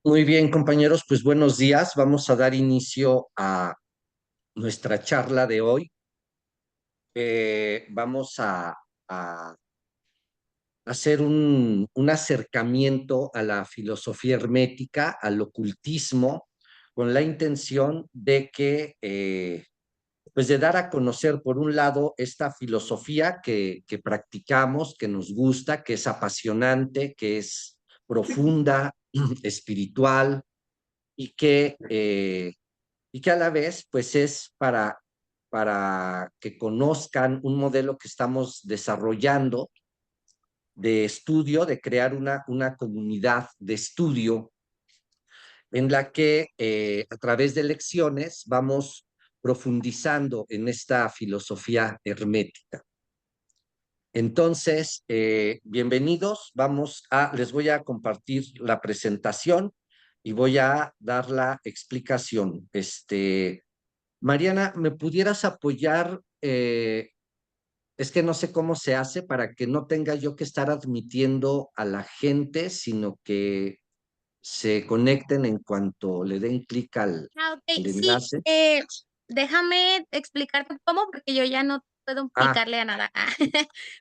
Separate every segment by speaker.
Speaker 1: Muy bien, compañeros, pues buenos días. Vamos a dar inicio a nuestra charla de hoy. Vamos a hacer un acercamiento a la filosofía hermética, al ocultismo, con la intención de pues de dar a conocer, por un lado, esta filosofía que practicamos, que nos gusta, que es apasionante, que es profunda, espiritual y que a la vez pues es para que conozcan un modelo que estamos desarrollando de estudio, de crear una comunidad de estudio en la que a través de lecciones vamos profundizando en esta filosofía hermética. Entonces, bienvenidos. Les voy a compartir la presentación y voy a dar la explicación. Mariana, ¿me pudieras apoyar? Es que no sé cómo se hace para que no tenga yo que estar admitiendo a la gente, sino que se conecten en cuanto le den clic
Speaker 2: Ah,
Speaker 1: al
Speaker 2: ok, sí,
Speaker 1: enlace.
Speaker 2: déjame explicarte cómo, porque yo ya no puedo
Speaker 1: Ah,
Speaker 2: explicarle a nada.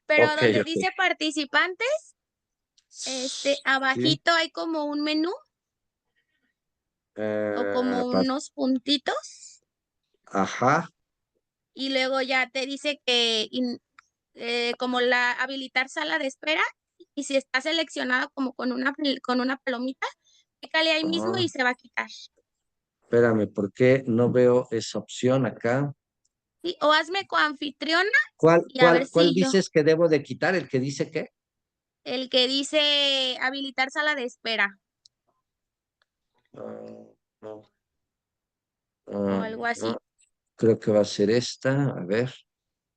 Speaker 2: Pero
Speaker 1: ok,
Speaker 2: donde
Speaker 1: ok.
Speaker 2: dice participantes,
Speaker 1: Sí,
Speaker 2: abajito hay como un menú o como
Speaker 1: pa-
Speaker 2: unos puntitos
Speaker 1: ajá.
Speaker 2: y luego ya te dice como la habilitar sala de espera y si está seleccionado como con una palomita, pícale ahí mismo
Speaker 1: Ah,
Speaker 2: y se va a quitar.
Speaker 1: espérame, ¿por qué no veo esa opción acá?
Speaker 2: Sí, o hazme coanfitriona
Speaker 1: ¿Cuál,
Speaker 2: y a ver
Speaker 1: cuál, cuál
Speaker 2: si yo.
Speaker 1: dices que debo de quitar? ¿El que dice qué?
Speaker 2: El que dice habilitar sala de espera
Speaker 1: No,
Speaker 2: o
Speaker 1: ah,
Speaker 2: algo
Speaker 1: no,
Speaker 2: así.
Speaker 1: creo que va a ser esta. A ver,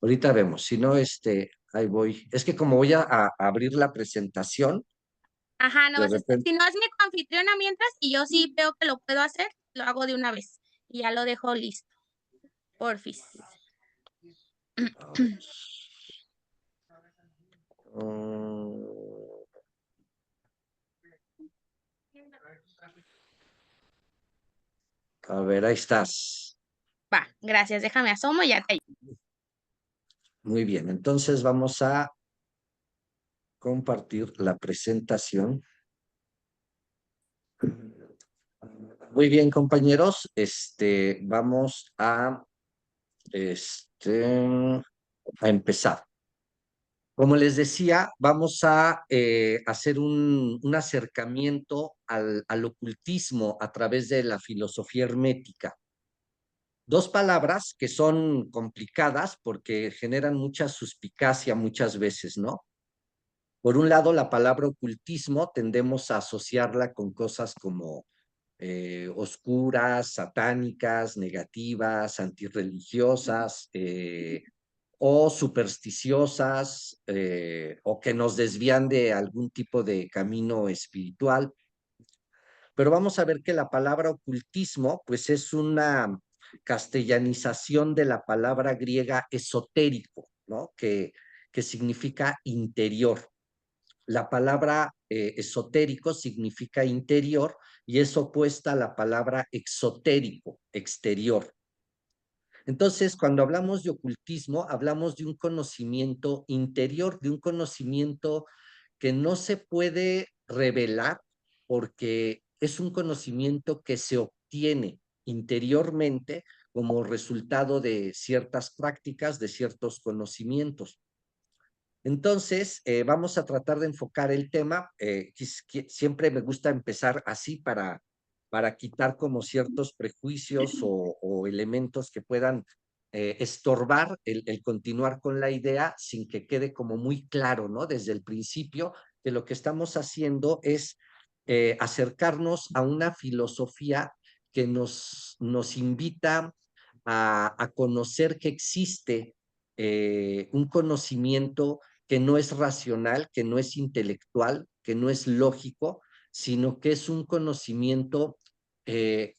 Speaker 1: ahorita vemos. Si no, ahí voy. Es que como voy a abrir la presentación,
Speaker 2: Ajá,
Speaker 1: de
Speaker 2: si
Speaker 1: repente.
Speaker 2: no hazme coanfitriona mientras y yo sí veo que lo puedo hacer, lo hago de una vez y ya lo dejo listo, porfis.
Speaker 1: A ver, mm, a ver, ahí estás.
Speaker 2: Va, gracias, déjame asomo y ya te ayudo.
Speaker 1: Muy bien, entonces vamos a compartir la presentación. Muy bien, compañeros, vamos a empezar. Como les decía, vamos a hacer un acercamiento al ocultismo a través de la filosofía hermética. Dos palabras que son complicadas porque generan mucha suspicacia muchas veces, ¿no? Por un lado, la palabra ocultismo tendemos a asociarla con cosas como oscuras, satánicas, negativas, antirreligiosas o supersticiosas o que nos desvían de algún tipo de camino espiritual. Pero vamos a ver que la palabra ocultismo, pues es una castellanización de la palabra griega esotérico, ¿no? Que significa interior. La palabra esotérico significa interior y es opuesta a la palabra exotérico, exterior. Entonces, cuando hablamos de ocultismo, hablamos de un conocimiento interior, de un conocimiento que no se puede revelar porque es un conocimiento que se obtiene interiormente como resultado de ciertas prácticas, de ciertos conocimientos. Entonces, vamos a tratar de enfocar el tema. Siempre me gusta empezar así para quitar como ciertos prejuicios o elementos que puedan estorbar el continuar con la idea sin que quede como muy claro, ¿no? Desde el principio, que lo que estamos haciendo es acercarnos a una filosofía que nos invita a conocer que existe un conocimiento que no es racional, que no es intelectual, que no es lógico, sino que es un conocimiento, eh,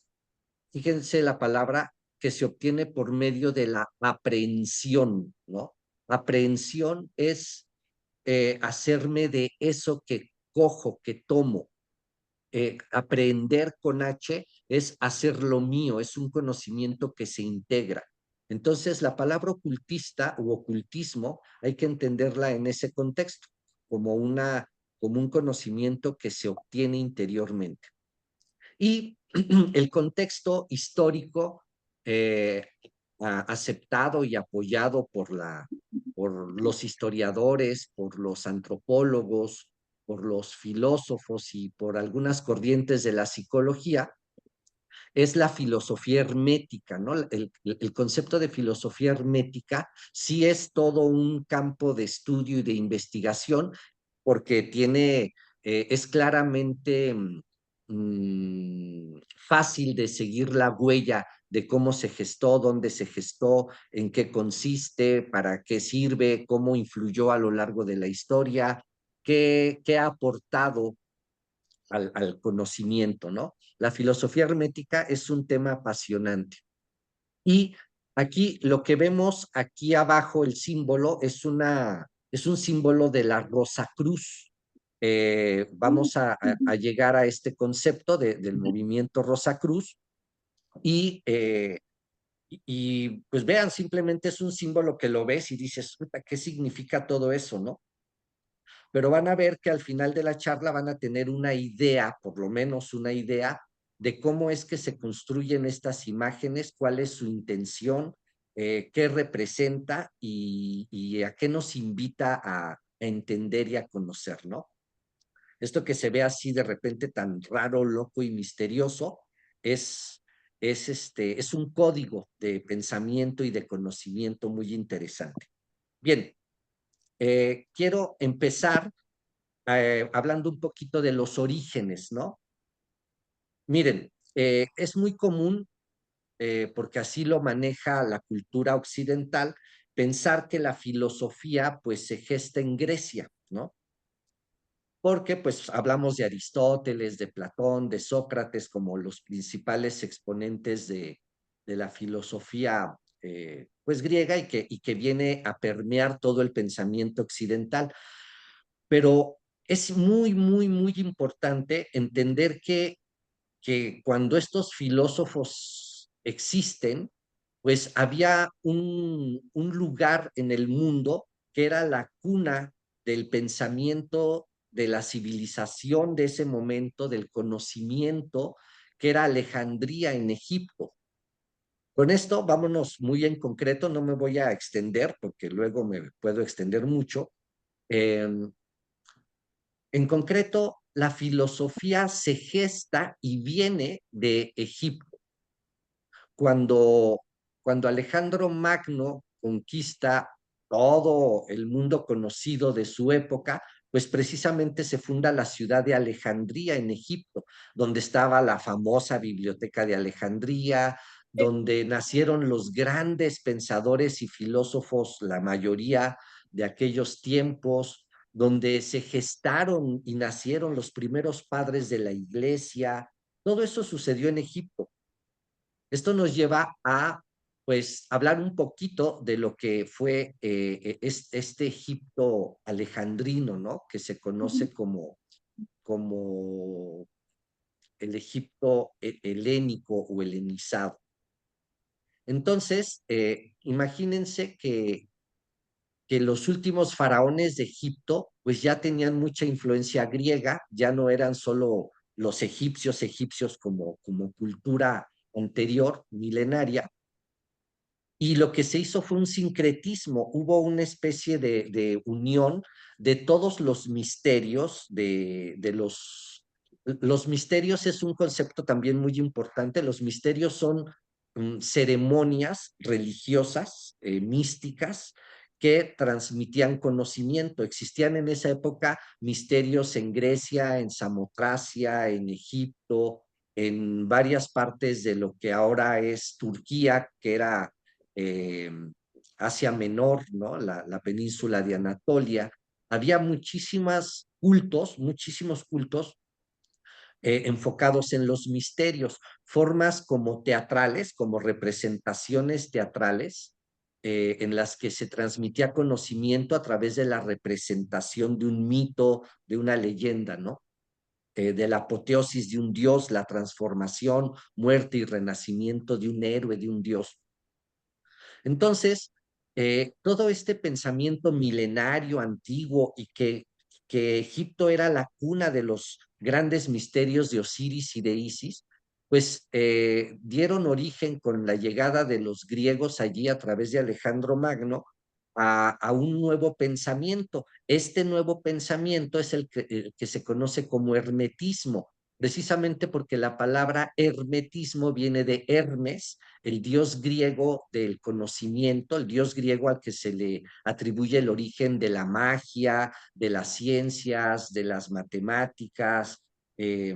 Speaker 1: fíjense la palabra, que se obtiene por medio de la aprehensión, ¿no? Aprehensión es hacerme de eso que cojo, que tomo. aprender con H es hacerlo mío, es un conocimiento que se integra. Entonces, la palabra ocultista u ocultismo hay que entenderla en ese contexto, como, como un conocimiento que se obtiene interiormente. Y el contexto histórico aceptado y apoyado por los historiadores, por los antropólogos, por los filósofos y por algunas corrientes de la psicología, es la filosofía hermética, ¿no? El concepto de filosofía hermética sí es todo un campo de estudio y de investigación porque es claramente fácil de seguir la huella de cómo se gestó, dónde se gestó, en qué consiste, para qué sirve, cómo influyó a lo largo de la historia, qué ha aportado al conocimiento, ¿no? La filosofía hermética es un tema apasionante. Y aquí lo que vemos aquí abajo, el símbolo, es un símbolo de la Rosa Cruz. Vamos a llegar a este concepto del movimiento Rosa Cruz y pues vean, simplemente es un símbolo que lo ves y dices, ¿qué significa todo eso, no? Pero van a ver que al final de la charla van a tener una idea, por lo menos una idea, de cómo es que se construyen estas imágenes, cuál es su intención, qué representa y a qué nos invita a entender y a conocer, ¿no? Esto que se ve así de repente tan raro, loco y misterioso, es, es un código de pensamiento y de conocimiento muy interesante. Bien, quiero empezar hablando un poquito de los orígenes, ¿no? Miren, es muy común, porque así lo maneja la cultura occidental, pensar que la filosofía pues se gesta en Grecia, ¿no? Porque pues hablamos de Aristóteles, de Platón, de Sócrates como los principales exponentes de la filosofía pues griega y que viene a permear todo el pensamiento occidental. Pero es muy, muy, muy importante entender que cuando estos filósofos existen, pues había un lugar en el mundo que era la cuna del pensamiento, de la civilización de ese momento, del conocimiento, que era Alejandría en Egipto. Con esto, vámonos muy en concreto, no me voy a extender porque luego me puedo extender mucho. Eh, en concreto, la filosofía se gesta y viene de Egipto. Cuando, cuando Alejandro Magno conquista todo el mundo conocido de su época, pues precisamente se funda la ciudad de Alejandría en Egipto, donde estaba la famosa biblioteca de Alejandría, donde nacieron los grandes pensadores y filósofos, la mayoría de aquellos tiempos, donde se gestaron y nacieron los primeros padres de la iglesia. Todo eso sucedió en Egipto. Esto nos lleva a, pues, hablar un poquito de lo que fue este Egipto alejandrino, ¿no? Que se conoce como el Egipto helénico o helenizado. Entonces, imagínense que los últimos faraones de Egipto, pues ya tenían mucha influencia griega, ya no eran solo los egipcios como cultura anterior, milenaria, y lo que se hizo fue un sincretismo, hubo una especie de unión de todos los misterios, de los... Los misterios es un concepto también muy importante. Los misterios son ceremonias religiosas, místicas, que transmitían conocimiento. Existían en esa época misterios en Grecia, en Samotracia, en Egipto, en varias partes de lo que ahora es Turquía, que era eh, Asia Menor, ¿no? La península de Anatolia. Había muchísimos cultos enfocados en los misterios, formas como teatrales, como representaciones teatrales, en las que se transmitía conocimiento a través de la representación de un mito, de una leyenda, ¿no? de la apoteosis de un dios, la transformación, muerte y renacimiento de un héroe, de un dios. Entonces, todo este pensamiento milenario, antiguo, y que Egipto era la cuna de los grandes misterios de Osiris y de Isis, pues dieron origen con la llegada de los griegos allí a través de Alejandro Magno a un nuevo pensamiento. Este nuevo pensamiento es el que se conoce como hermetismo, precisamente porque la palabra hermetismo viene de Hermes, el dios griego del conocimiento, el dios griego al que se le atribuye el origen de la magia, de las ciencias, de las matemáticas, eh,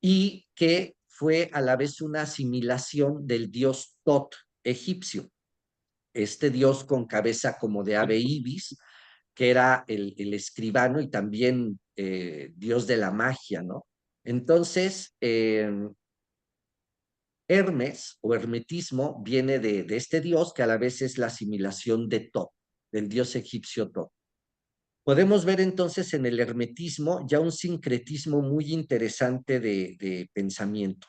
Speaker 1: y que fue a la vez una asimilación del dios Tot egipcio, este dios con cabeza como de ave ibis, que era el escribano y también dios de la magia, ¿no? Entonces, Hermes o hermetismo viene de este dios que a la vez es la asimilación de Tot, del dios egipcio Tot. Podemos ver entonces en el hermetismo ya un sincretismo muy interesante de pensamiento.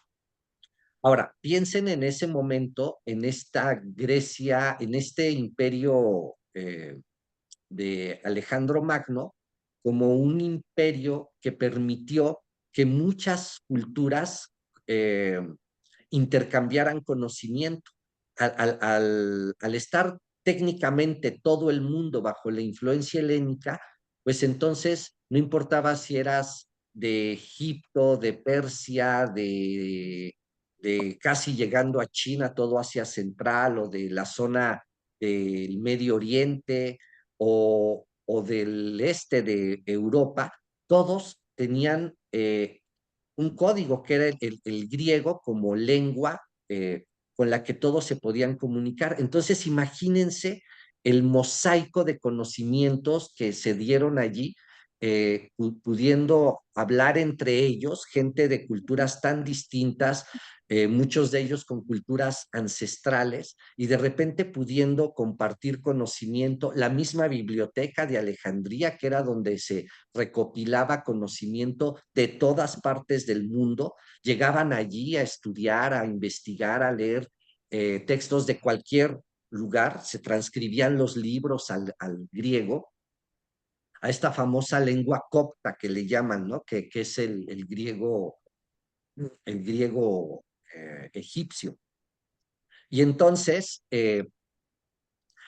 Speaker 1: Ahora, piensen en ese momento, en esta Grecia, en este imperio de Alejandro Magno, como un imperio que permitió que muchas culturas intercambiaran conocimiento. Al estar técnicamente todo el mundo bajo la influencia helénica, pues entonces no importaba si eras de Egipto, de Persia, de casi llegando a China, todo Asia Central, o de la zona del Medio Oriente, o del este de Europa, todos tenían un código que era el griego como lengua con la que todos se podían comunicar. Entonces, imagínense el mosaico de conocimientos que se dieron allí, pudiendo hablar entre ellos, gente de culturas tan distintas, muchos de ellos con culturas ancestrales, y de repente pudiendo compartir conocimiento, la misma biblioteca de Alejandría, que era donde se recopilaba conocimiento de todas partes del mundo, llegaban allí a estudiar, a investigar, a leer textos de cualquier lugar, se transcribían los libros al griego, a esta famosa lengua copta que le llaman, ¿no? Que es el griego egipcio. Y entonces,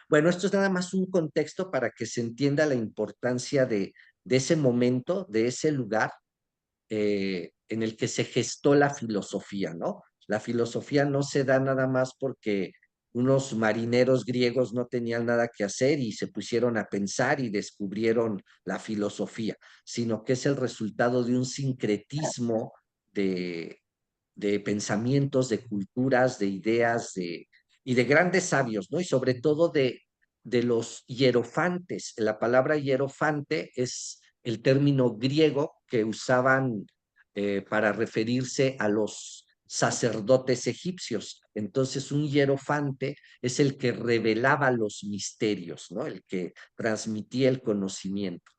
Speaker 1: bueno, esto es nada más un contexto para que se entienda la importancia de ese momento, de ese lugar en el que se gestó la filosofía, ¿no? La filosofía no se da nada más porque unos marineros griegos no tenían nada que hacer y se pusieron a pensar y descubrieron la filosofía, sino que es el resultado de un sincretismo de, de pensamientos, de culturas, de ideas, y de grandes sabios, ¿no? Y sobre todo de los hierofantes. La palabra hierofante es el término griego que usaban para referirse a los sacerdotes egipcios. Entonces, un hierofante es el que revelaba los misterios, ¿no? El que transmitía el conocimiento.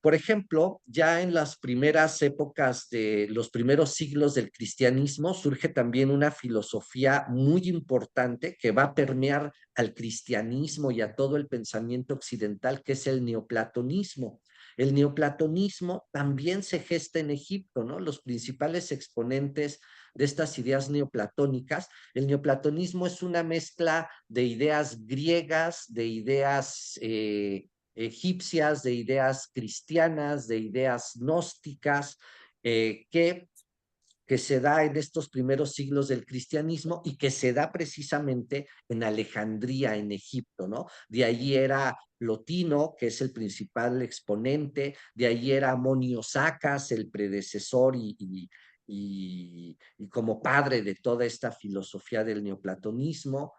Speaker 1: Por ejemplo, ya en las primeras épocas de los primeros siglos del cristianismo surge también una filosofía muy importante que va a permear al cristianismo y a todo el pensamiento occidental, que es el neoplatonismo. El neoplatonismo también se gesta en Egipto, ¿no? Los principales exponentes de estas ideas neoplatónicas. El neoplatonismo es una mezcla de ideas griegas, de ideas egipcias, de ideas cristianas, de ideas gnósticas, que se da en estos primeros siglos del cristianismo y que se da precisamente en Alejandría, en Egipto, ¿no? De allí era Plotino, que es el principal exponente, de allí era Amonio Sacas, el predecesor y como padre de toda esta filosofía del neoplatonismo.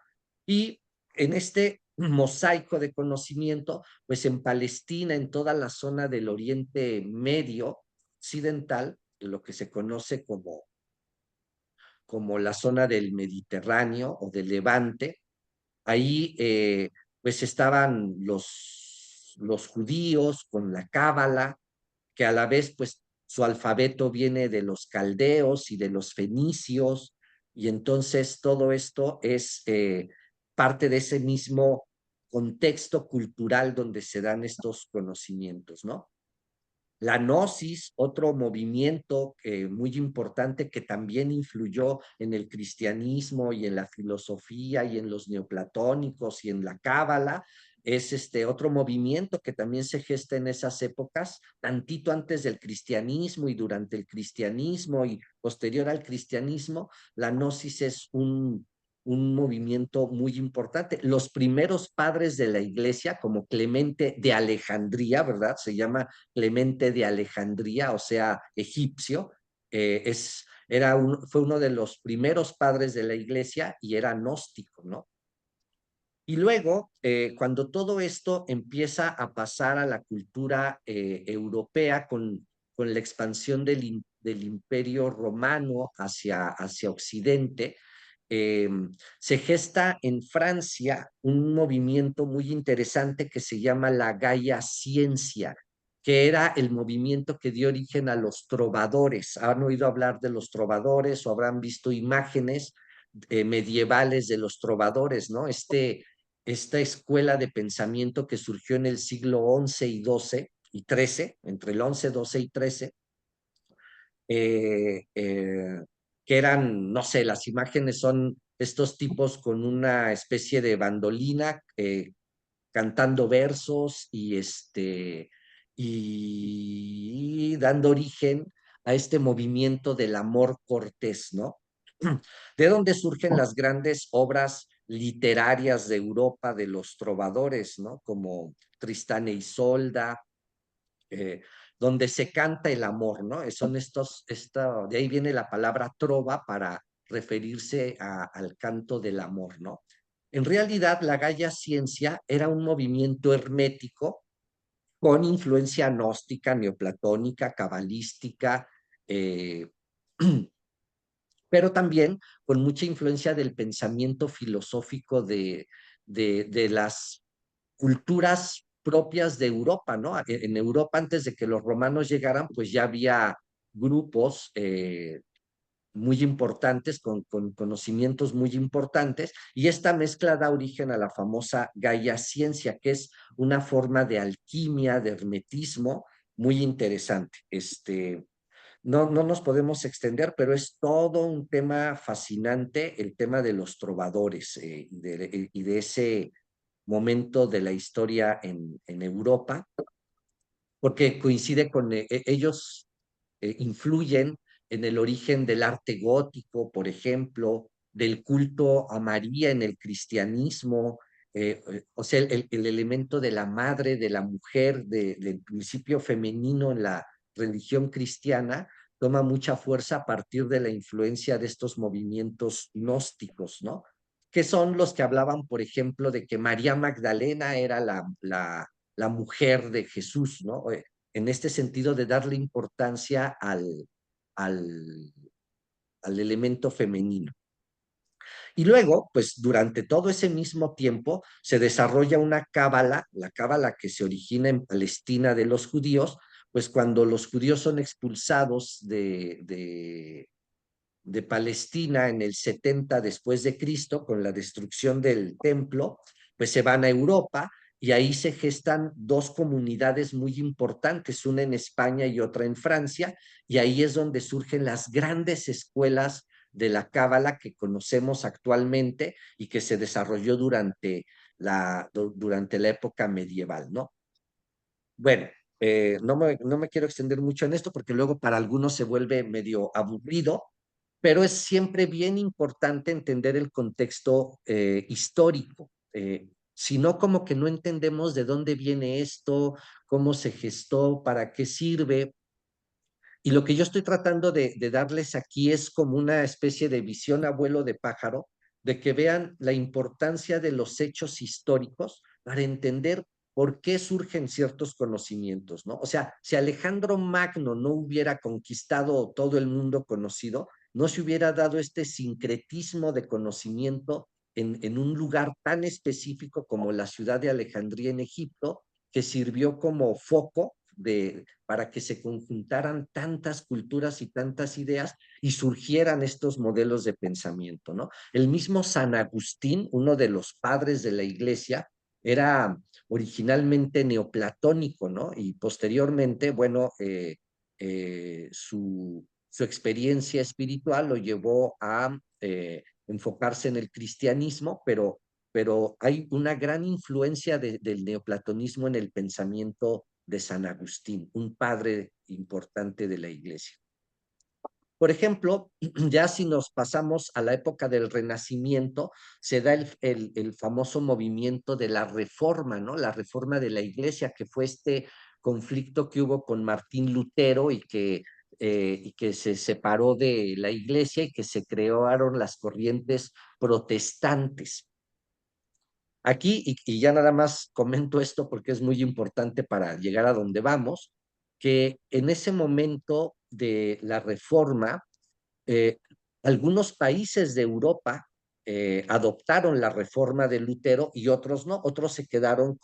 Speaker 1: Y en este mosaico de conocimiento, pues en Palestina, en toda la zona del Oriente Medio occidental, lo que se conoce como la zona del Mediterráneo o del Levante. Ahí pues estaban los judíos con la cábala, que a la vez, pues, su alfabeto viene de los caldeos y de los fenicios, y entonces todo esto es parte de ese mismo contexto cultural donde se dan estos conocimientos, ¿no? La gnosis, otro movimiento muy importante que también influyó en el cristianismo y en la filosofía y en los neoplatónicos y en la cábala, es este otro movimiento que también se gesta en esas épocas, tantito antes del cristianismo y durante el cristianismo y posterior al cristianismo. La gnosis es un movimiento muy importante. Los primeros padres de la iglesia, como Clemente de Alejandría, ¿verdad? Se llama Clemente de Alejandría, o sea, egipcio, fue uno de los primeros padres de la iglesia y era gnóstico, ¿no? Y luego, cuando todo esto empieza a pasar a la cultura europea con la expansión del imperio romano hacia Occidente, eh, se gesta en Francia un movimiento muy interesante que se llama la Gaia Ciencia, que era el movimiento que dio origen a los trovadores. ¿Han oído hablar de los trovadores o habrán visto imágenes medievales de los trovadores, ¿no? Esta escuela de pensamiento que surgió en el siglo XI y XII y XIII, entre el XI, XII y XIII, eh, eh, que eran, no sé, las imágenes son estos tipos con una especie de bandolina cantando versos y dando origen a este movimiento del amor cortés, ¿no? De donde surgen las grandes obras literarias de Europa de los trovadores, ¿no? Como Tristán e Isolda, eh, donde se canta el amor, ¿no? De ahí viene la palabra trova para referirse al canto del amor, ¿no? En realidad, la Gaia Ciencia era un movimiento hermético con influencia gnóstica, neoplatónica, cabalística, eh, pero también con mucha influencia del pensamiento filosófico de las culturas propias de Europa, ¿no? En Europa, antes de que los romanos llegaran, pues ya había grupos muy importantes, con conocimientos muy importantes, y esta mezcla da origen a la famosa Gaia Ciencia, que es una forma de alquimia, de hermetismo muy interesante. No nos podemos extender, pero es todo un tema fascinante, el tema de los trovadores y de ese momento de la historia en Europa, porque coincide con ellos influyen en el origen del arte gótico, por ejemplo, del culto a María en el cristianismo, o sea, el elemento de la madre, de la mujer, del principio femenino en la religión cristiana, toma mucha fuerza a partir de la influencia de estos movimientos gnósticos, ¿no? Que son los que hablaban, por ejemplo, de que María Magdalena era la mujer de Jesús, ¿no? En este sentido de darle importancia al, al elemento femenino. Y luego, pues durante todo ese mismo tiempo, se desarrolla una cábala, la cábala que se origina en Palestina de los judíos, pues cuando los judíos son expulsados de Palestina en el 70 después de Cristo, con la destrucción del templo, pues se van a Europa y ahí se gestan dos comunidades muy importantes, una en España y otra en Francia, y ahí es donde surgen las grandes escuelas de la cábala que conocemos actualmente y que se desarrolló durante la época medieval, ¿no? Bueno, no me quiero extender mucho en esto porque luego para algunos se vuelve medio aburrido, pero es siempre bien importante entender el contexto histórico. Si no, como que no entendemos de dónde viene esto, cómo se gestó, para qué sirve. Y lo que yo estoy tratando de darles aquí es como una especie de visión abuelo de pájaro, de que vean la importancia de los hechos históricos para entender por qué surgen ciertos conocimientos, ¿no? O sea, si Alejandro Magno no hubiera conquistado todo el mundo conocido, no se hubiera dado este sincretismo de conocimiento en un lugar tan específico como la ciudad de Alejandría en Egipto, que sirvió como foco para que se conjuntaran tantas culturas y tantas ideas y surgieran estos modelos de pensamiento, ¿no? El mismo San Agustín, uno de los padres de la iglesia, era originalmente neoplatónico, ¿no? Y posteriormente, bueno, su experiencia espiritual lo llevó a enfocarse en el cristianismo, pero hay una gran influencia del neoplatonismo en el pensamiento de San Agustín, un padre importante de la iglesia. Por ejemplo, ya si nos pasamos a la época del Renacimiento, se da el famoso movimiento de la Reforma, ¿no? La Reforma de la Iglesia, que fue este conflicto que hubo con Martín Lutero y que se separó de la Iglesia y que se crearon las corrientes protestantes. Aquí, y ya nada más comento esto porque es muy importante para llegar a donde vamos, que en ese momento de la Reforma, eh, algunos países de Europa adoptaron la reforma de Lutero y otros no, otros se quedaron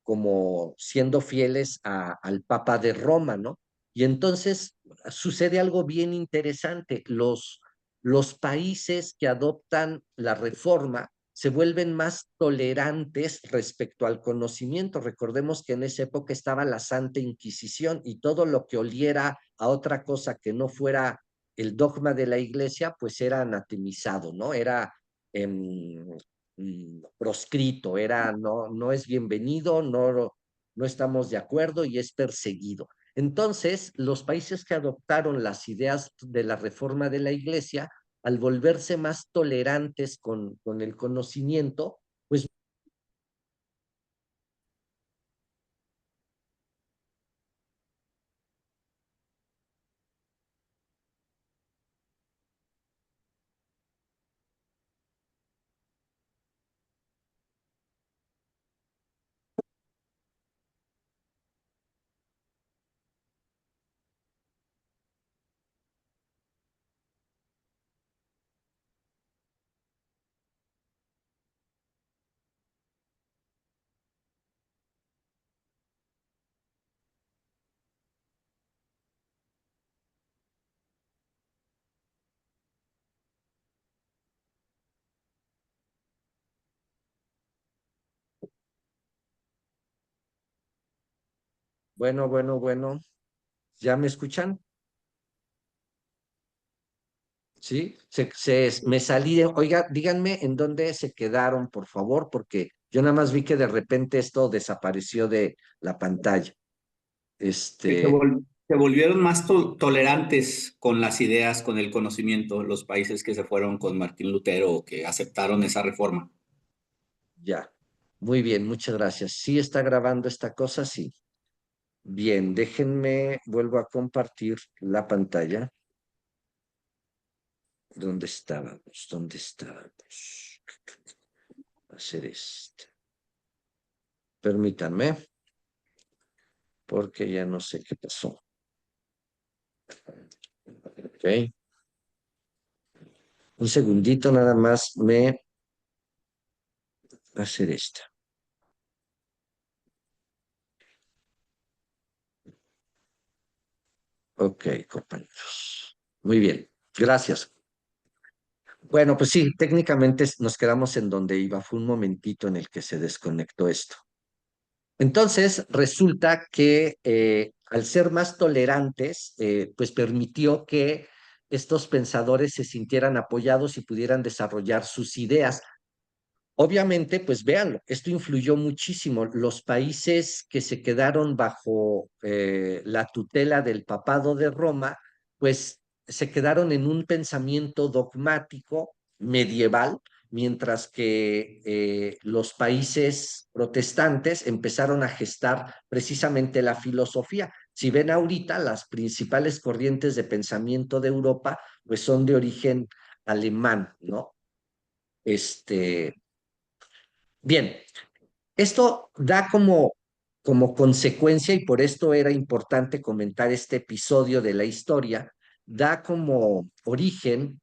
Speaker 1: como siendo fieles al Papa de Roma, ¿no? Y entonces sucede algo bien interesante. Los países que adoptan la reforma se vuelven más tolerantes respecto al conocimiento. Recordemos que en esa época estaba la Santa Inquisición y todo lo que oliera a otra cosa que no fuera el dogma de la iglesia, pues era anatemizado, ¿no? Era proscrito, no es bienvenido, no estamos de acuerdo y es perseguido. Entonces, los países que adoptaron las ideas de la reforma de la iglesia, al volverse más tolerantes con el conocimiento, pues bueno, ¿ya me escuchan? ¿Sí? Me salí de, oiga, díganme en dónde se quedaron, por favor, porque yo nada más vi que de repente esto desapareció de la pantalla.
Speaker 3: Que
Speaker 1: Este,
Speaker 3: se volvieron más tolerantes con las ideas, con el conocimiento, los países que se fueron con Martín Lutero o que aceptaron esa reforma.
Speaker 1: ya. Muy bien, muchas gracias. ¿Sí está grabando esta cosa? Sí. Bien, déjenme, vuelvo a compartir la pantalla. ¿Dónde estábamos? ¿Dónde estábamos? Hacer esto. Permítanme, porque ya no sé qué pasó. Ok. Un segundito nada más me hacer esto. Ok, compañeros. Muy bien, gracias. Bueno, pues sí, técnicamente nos quedamos en donde iba. Fue un momentito en el que se desconectó esto. Entonces, resulta que al ser más tolerantes, pues permitió que estos pensadores se sintieran apoyados y pudieran desarrollar sus ideas. Obviamente, pues véanlo, esto influyó muchísimo. Los países que se quedaron bajo la tutela del papado de Roma, pues se quedaron en un pensamiento dogmático medieval, mientras que los países protestantes empezaron a gestar precisamente la filosofía. Si ven ahorita, las principales corrientes de pensamiento de Europa, pues son de origen alemán, ¿no? Este, Bien, esto da como consecuencia, y por esto era importante comentar este episodio de la historia, da como origen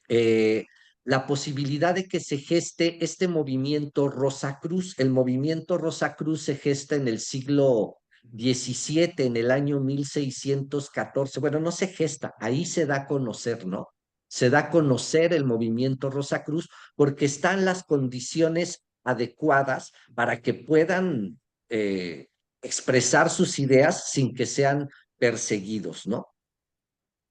Speaker 1: eh, la posibilidad de que se geste este movimiento Rosacruz. El movimiento Rosacruz se gesta en el siglo XVII, en el año 1614, bueno, no se gesta, ahí se da a conocer, ¿no? Se da a conocer el movimiento Rosacruz porque están las condiciones adecuadas para que puedan expresar sus ideas sin que sean perseguidos, ¿no?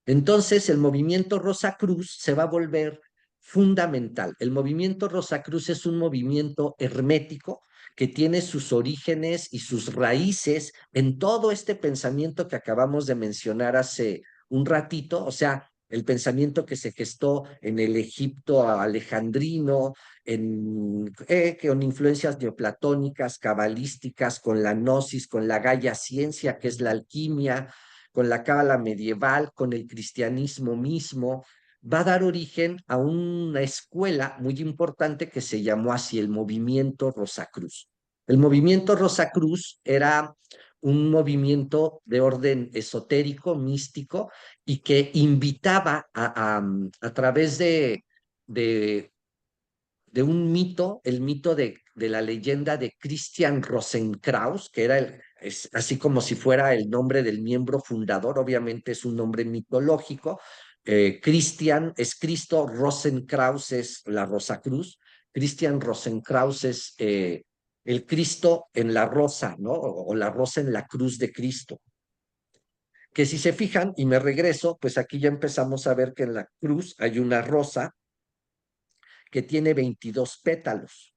Speaker 1: Entonces, el movimiento Rosacruz se va a volver fundamental. El movimiento Rosacruz es un movimiento hermético que tiene sus orígenes y sus raíces en todo este pensamiento que acabamos de mencionar hace un ratito, o sea, el pensamiento que se gestó en el Egipto alejandrino, con influencias neoplatónicas, cabalísticas, con la gnosis, con la Gaia ciencia, que es la alquimia, con la cábala medieval, con el cristianismo mismo, va a dar origen a una escuela muy importante que se llamó así el movimiento Rosacruz. El movimiento Rosacruz era un movimiento de orden esotérico, místico, y que invitaba a través de un mito, el mito de la leyenda de Christian Rosenkraus, que era es así como si fuera el nombre del miembro fundador, obviamente es un nombre mitológico. Christian es Cristo, Rosenkraus es la Rosacruz, Christian Rosenkraus es el Cristo en la rosa, ¿no? O la rosa en la cruz de Cristo. Que si se fijan, y me regreso, pues aquí ya empezamos a ver que en la cruz hay una rosa que tiene 22 pétalos.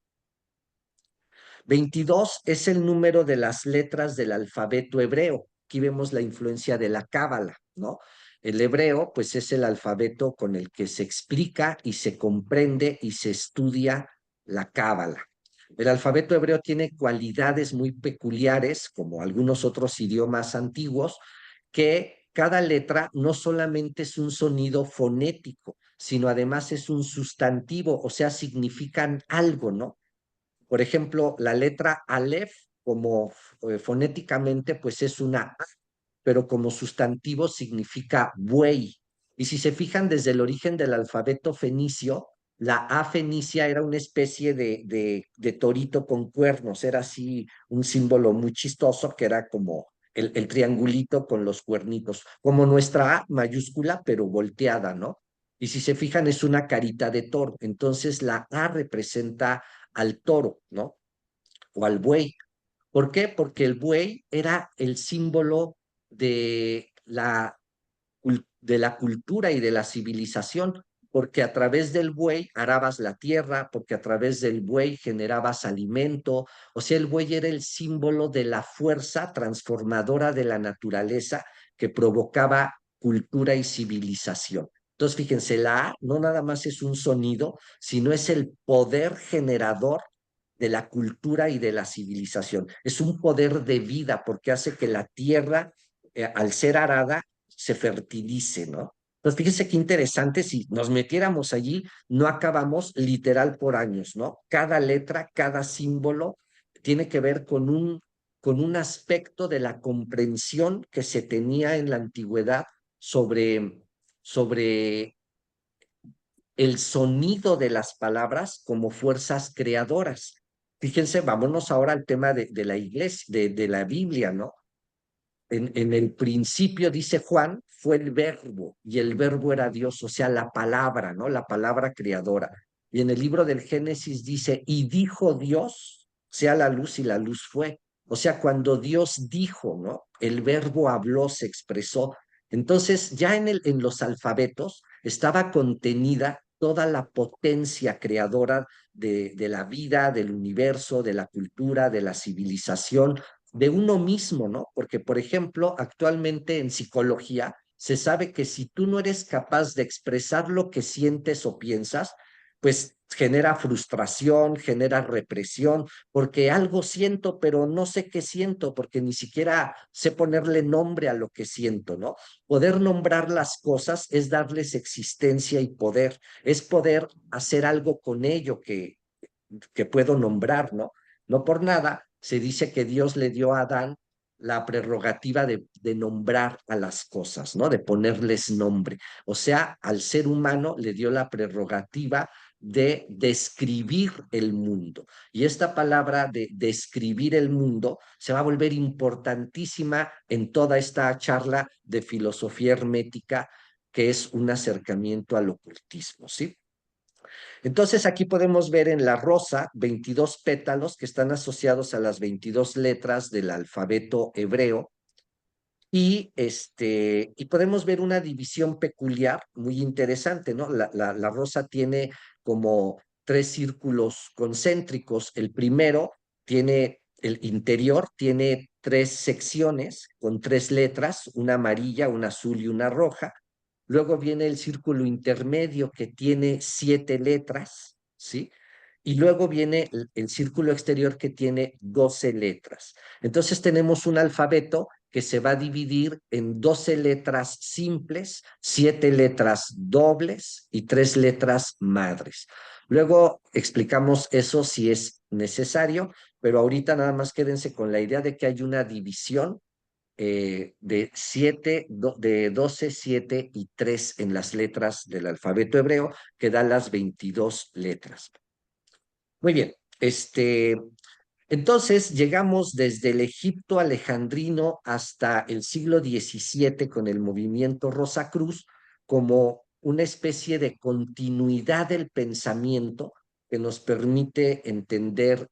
Speaker 1: 22 es el número de las letras del alfabeto hebreo. Aquí vemos la influencia de la cábala, ¿no? El hebreo, pues, es el alfabeto con el que se explica y se comprende y se estudia la cábala. El alfabeto hebreo tiene cualidades muy peculiares, como algunos otros idiomas antiguos, que cada letra no solamente es un sonido fonético, sino además es un sustantivo, o sea, significan algo, ¿no? Por ejemplo, la letra Aleph, como fonéticamente, pues es una A, pero como sustantivo significa buey. Y si se fijan desde el origen del alfabeto fenicio, la A fenicia era una especie de torito con cuernos, era así un símbolo muy chistoso que era como el triangulito con los cuernitos, como nuestra A mayúscula, pero volteada, ¿no? Y si se fijan, es una carita de toro. Entonces la A representa al toro, ¿no? O al buey. ¿Por qué? Porque el buey era el símbolo de la cultura y de la civilización, porque a través del buey arabas la tierra, porque a través del buey generabas alimento, o sea, el buey era el símbolo de la fuerza transformadora de la naturaleza que provocaba cultura y civilización. Entonces, fíjense, la A no nada más es un sonido, sino es el poder generador de la cultura y de la civilización. Es un poder de vida porque hace que la tierra, al ser arada, se fertilice, ¿no? Entonces, fíjense qué interesante, si nos metiéramos allí, no acabamos literal por años, ¿no? Cada letra, cada símbolo tiene que ver con un aspecto de la comprensión que se tenía en la antigüedad sobre el sonido de las palabras como fuerzas creadoras. Fíjense, vámonos ahora al tema de la iglesia, de la Biblia, ¿no? En el principio, dice Juan, fue el verbo y el verbo era Dios, o sea, la palabra, ¿no? La palabra creadora. Y en el libro del Génesis dice, y dijo Dios, sea la luz y la luz fue. O sea, cuando Dios dijo, ¿no? El verbo habló, se expresó. Entonces, ya en los alfabetos estaba contenida toda la potencia creadora de la vida, del universo, de la cultura, de la civilización, de uno mismo, ¿no? Porque, por ejemplo, actualmente en psicología se sabe que si tú no eres capaz de expresar lo que sientes o piensas, pues genera frustración, genera represión, porque algo siento, pero no sé qué siento, porque ni siquiera sé ponerle nombre a lo que siento, ¿no? Poder nombrar las cosas es darles existencia y poder, es poder hacer algo con ello que puedo nombrar, ¿no? No por nada se dice que Dios le dio a Adán la prerrogativa de nombrar a las cosas, ¿no? De ponerles nombre. O sea, al ser humano le dio la prerrogativa de describir el mundo. Y esta palabra de describir el mundo se va a volver importantísima en toda esta charla de filosofía hermética, que es un acercamiento al ocultismo, ¿sí? Entonces aquí podemos ver en la rosa 22 pétalos que están asociados a las 22 letras del alfabeto hebreo, y podemos ver una división peculiar muy interesante, ¿no? La rosa tiene como 3 círculos concéntricos. El primero tiene, el interior tiene 3 secciones con 3 letras, una amarilla, una azul y una roja. Luego viene el círculo intermedio que tiene 7 letras, ¿sí? Y luego viene el círculo exterior que tiene 12 letras. Entonces tenemos un alfabeto que se va a dividir en 12 letras simples, 7 letras dobles y 3 letras madres. Luego explicamos eso si es necesario, pero ahorita nada más quédense con la idea de que hay una división de 12, 7 y 3 en las letras del alfabeto hebreo, que da las 22 letras. Muy bien, entonces llegamos desde el Egipto alejandrino hasta el siglo XVII con el movimiento Rosacruz como una especie de continuidad del pensamiento que nos permite entender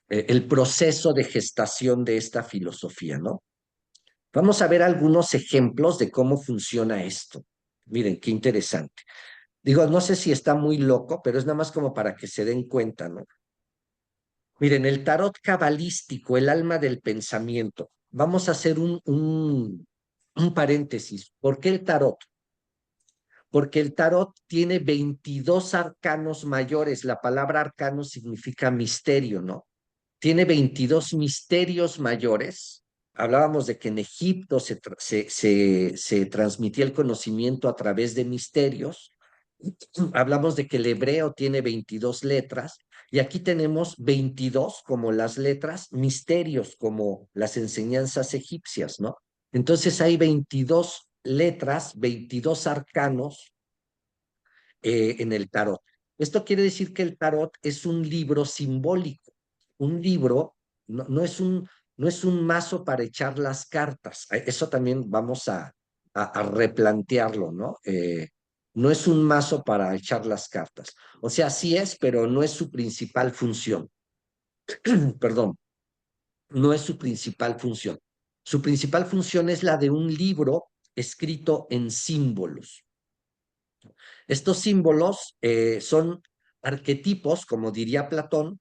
Speaker 1: el proceso de gestación de esta filosofía, ¿no? Vamos a ver algunos ejemplos de cómo funciona esto. Miren, qué interesante. Digo, no sé si está muy loco, pero es nada más como para que se den cuenta, ¿no? Miren, el tarot cabalístico, el alma del pensamiento. Vamos a hacer un paréntesis. ¿Por qué el tarot? Porque el tarot tiene 22 arcanos mayores. La palabra arcano significa misterio, ¿no? Tiene 22 misterios mayores. Hablábamos de que en Egipto se transmitía el conocimiento a través de misterios. Hablamos de que el hebreo tiene 22 letras y aquí tenemos 22 como las letras, misterios como las enseñanzas egipcias, ¿no? Entonces hay 22 letras, 22 arcanos en el tarot. Esto quiere decir que el tarot es un libro simbólico, un libro, no es un mazo para echar las cartas. Eso también vamos a replantearlo, ¿no? No es un mazo para echar las cartas. O sea, sí es, pero no es su principal función. Perdón, no es su principal función. Su principal función es la de un libro escrito en símbolos. Estos símbolos son arquetipos, como diría Platón,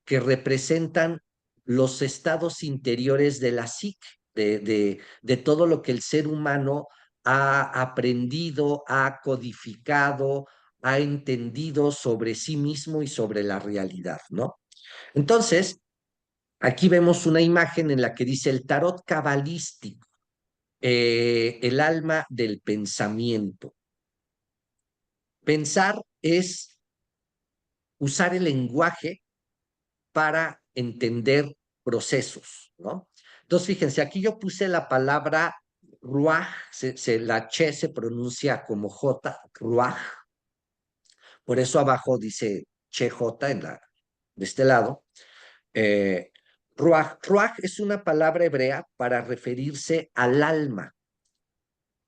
Speaker 1: que representan los estados interiores de la psique, de todo lo que el ser humano ha aprendido, ha codificado, ha entendido sobre sí mismo y sobre la realidad, ¿no? Entonces, aquí vemos una imagen en la que dice el tarot cabalístico, el alma del pensamiento. Pensar es usar el lenguaje para entender procesos, ¿no? Entonces, fíjense, aquí yo puse la palabra ruaj, la che se pronuncia como J, ruaj, por eso abajo dice che J de este lado. Ruaj es una palabra hebrea para referirse al alma.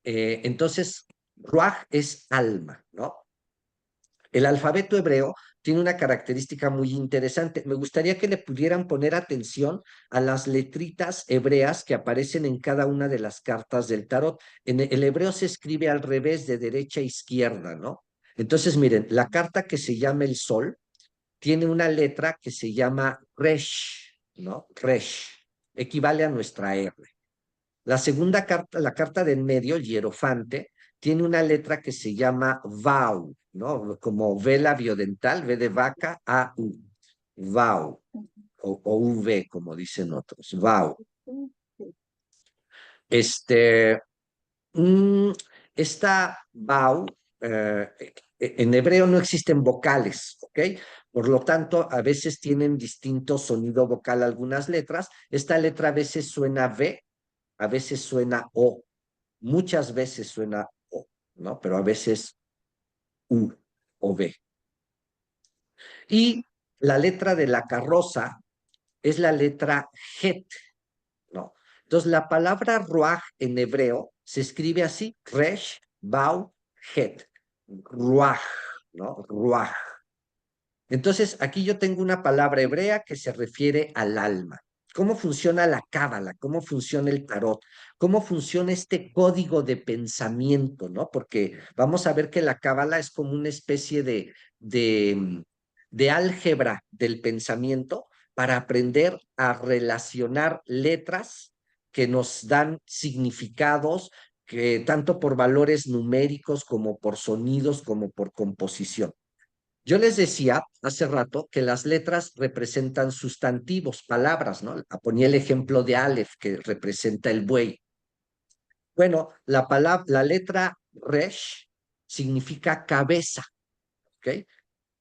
Speaker 1: Entonces, ruaj es alma, ¿no? El alfabeto hebreo tiene una característica muy interesante. Me gustaría que le pudieran poner atención a las letritas hebreas que aparecen en cada una de las cartas del tarot. En el hebreo se escribe al revés, de derecha a izquierda, ¿no? Entonces, miren, la carta que se llama el sol tiene una letra que se llama Resh, ¿no? Resh, equivale a nuestra R. La segunda carta, la carta del medio, el hierofante, tiene una letra que se llama Vau, ¿no? Como vela biodental, V de vaca, A-U, Vau, o V, como dicen otros, Vau. Este, mm, esta Vau, en hebreo no existen vocales, ¿ok? Por lo tanto, a veces tienen distinto sonido vocal algunas letras. Esta letra a veces suena V, a veces suena O, muchas veces suena O, ¿no? Pero a veces U o B. Y la letra de la carroza es la letra Het, ¿no? Entonces, la palabra ruaj en hebreo se escribe así, resh, bau, het, ruaj, ¿no? Ruaj. Entonces, aquí yo tengo una palabra hebrea que se refiere al alma. ¿Cómo funciona la cábala? ¿Cómo funciona el tarot? ¿Cómo funciona este código de pensamiento, no? Porque vamos a ver que la cábala es como una especie de álgebra del pensamiento para aprender a relacionar letras que nos dan significados, que tanto por valores numéricos como por sonidos, como por composición. Yo les decía hace rato que las letras representan sustantivos, palabras, ¿no? Ponía el ejemplo de Aleph, que representa el buey. Bueno, la letra Resh significa cabeza, ¿ok?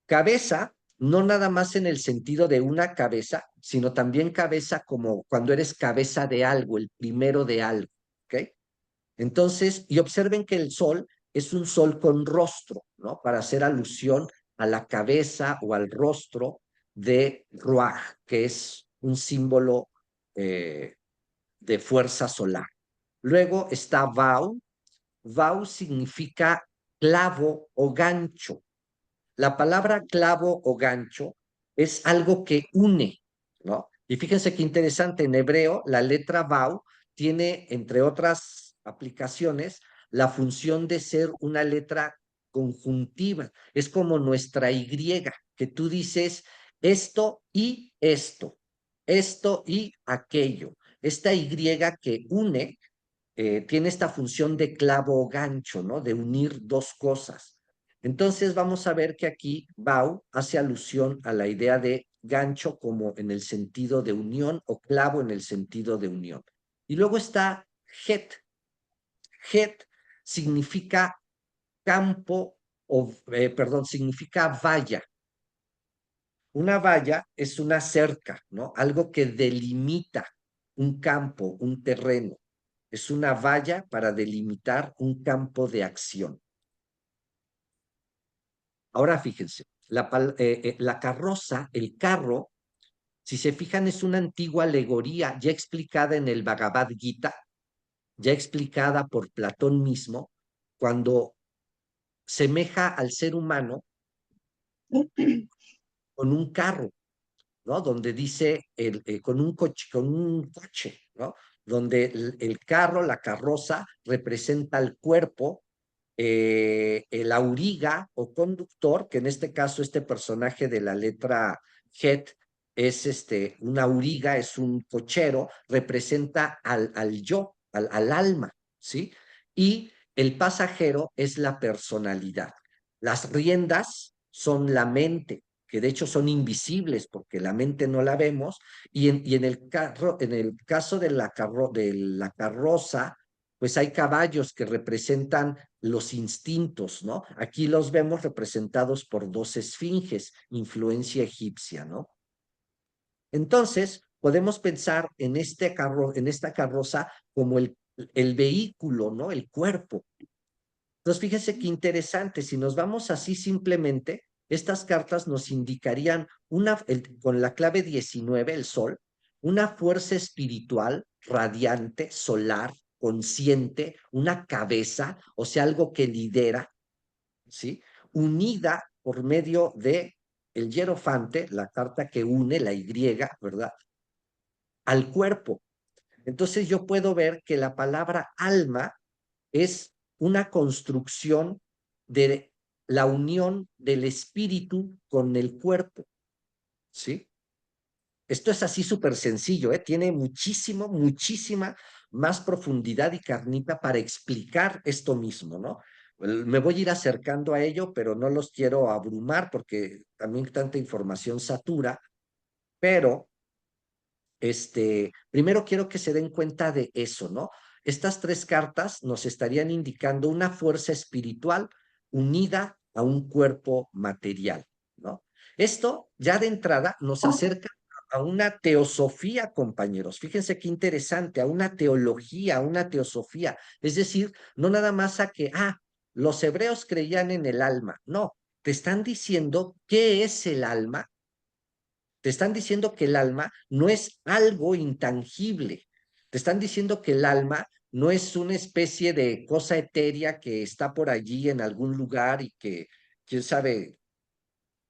Speaker 1: Cabeza, no nada más en el sentido de una cabeza, sino también cabeza como cuando eres cabeza de algo, el primero de algo, ¿ok? Entonces, y observen que el sol es un sol con rostro, ¿no? Para hacer alusión a la cabeza o al rostro de Ruaj, que es un símbolo eh, de fuerza solar. Luego está Vau. Vau significa clavo o gancho. La palabra clavo o gancho es algo que une, ¿no? Y fíjense qué interesante, en hebreo la letra Vau tiene, entre otras aplicaciones, la función de ser una letra conjuntiva. Es como nuestra Y, que tú dices esto y aquello. Esta Y que une tiene esta función de clavo o gancho, ¿no? De unir dos cosas. Entonces vamos a ver que aquí Bau hace alusión a la idea de gancho como en el sentido de unión o clavo en el sentido de unión. Y luego está Het. Het significa campo o, perdón, significa valla. Una valla es una cerca, ¿no? Algo que delimita un campo, un terreno. Es una valla para delimitar un campo de acción. Ahora fíjense, la carroza, el carro, si se fijan, es una antigua alegoría ya explicada en el Bhagavad Gita, ya explicada por Platón mismo, cuando semeja al ser humano con un carro, ¿no? Donde dice con un coche, ¿no? Donde el carro, la carroza, representa el cuerpo, el auriga o conductor, que en este caso este personaje de la letra Het es un auriga, es un cochero, representa al yo, al alma, ¿sí? Y el pasajero es la personalidad. Las riendas son la mente, que de hecho son invisibles porque la mente no la vemos, y en el caso de de la carroza, pues hay caballos que representan los instintos, ¿no? Aquí los vemos representados por dos esfinges, influencia egipcia, ¿no? Entonces, podemos pensar en en esta carroza como el vehículo, ¿no? El cuerpo. Entonces, fíjese qué interesante, si nos vamos así simplemente, estas cartas nos indicarían con la clave 19, el sol, una fuerza espiritual radiante, solar, consciente, una cabeza, o sea, algo que lidera, ¿sí? Unida por medio de el hierofante, la carta que une, la Y, ¿verdad? Al cuerpo. Entonces yo puedo ver que la palabra alma es una construcción de la unión del espíritu con el cuerpo, ¿sí? Esto es así súper sencillo, ¿eh? Tiene muchísima más profundidad y carnita para explicar esto mismo, ¿no? Me voy a ir acercando a ello, pero no los quiero abrumar porque también tanta información satura, pero primero quiero que se den cuenta de eso, ¿no? Estas tres cartas nos estarían indicando una fuerza espiritual unida a un cuerpo material, ¿no? Esto ya de entrada nos acerca a una teosofía, compañeros. Fíjense qué interesante, a una teología, a una teosofía. Es decir, no nada más a que, los hebreos creían en el alma. No, te están diciendo qué es el alma. Te están diciendo que el alma no es algo intangible. Te están diciendo que el alma no es una especie de cosa etérea que está por allí en algún lugar y que quién sabe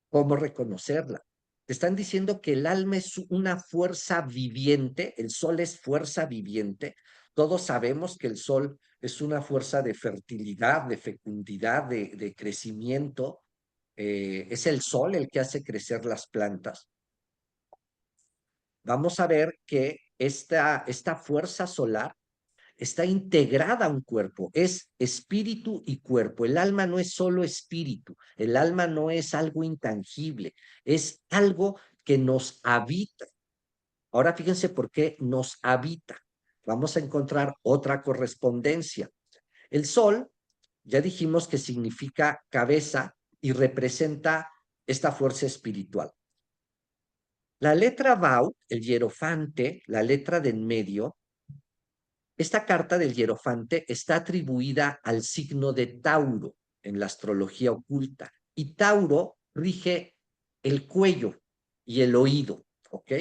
Speaker 1: cómo reconocerla. Te están diciendo que el alma es una fuerza viviente, el sol es fuerza viviente. Todos sabemos que el sol es una fuerza de fertilidad, de fecundidad, de crecimiento. Es el sol el que hace crecer las plantas. Vamos a ver que esta fuerza solar está integrada a un cuerpo, es espíritu y cuerpo. El alma no es solo espíritu, el alma no es algo intangible, es algo que nos habita. Ahora fíjense por qué nos habita. Vamos a encontrar otra correspondencia. El sol, ya dijimos que significa cabeza y representa esta fuerza espiritual. La letra Vau, el hierofante, la letra de en medio, esta carta del hierofante está atribuida al signo de Tauro en la astrología oculta. Y Tauro rige el cuello y el oído, ¿ok?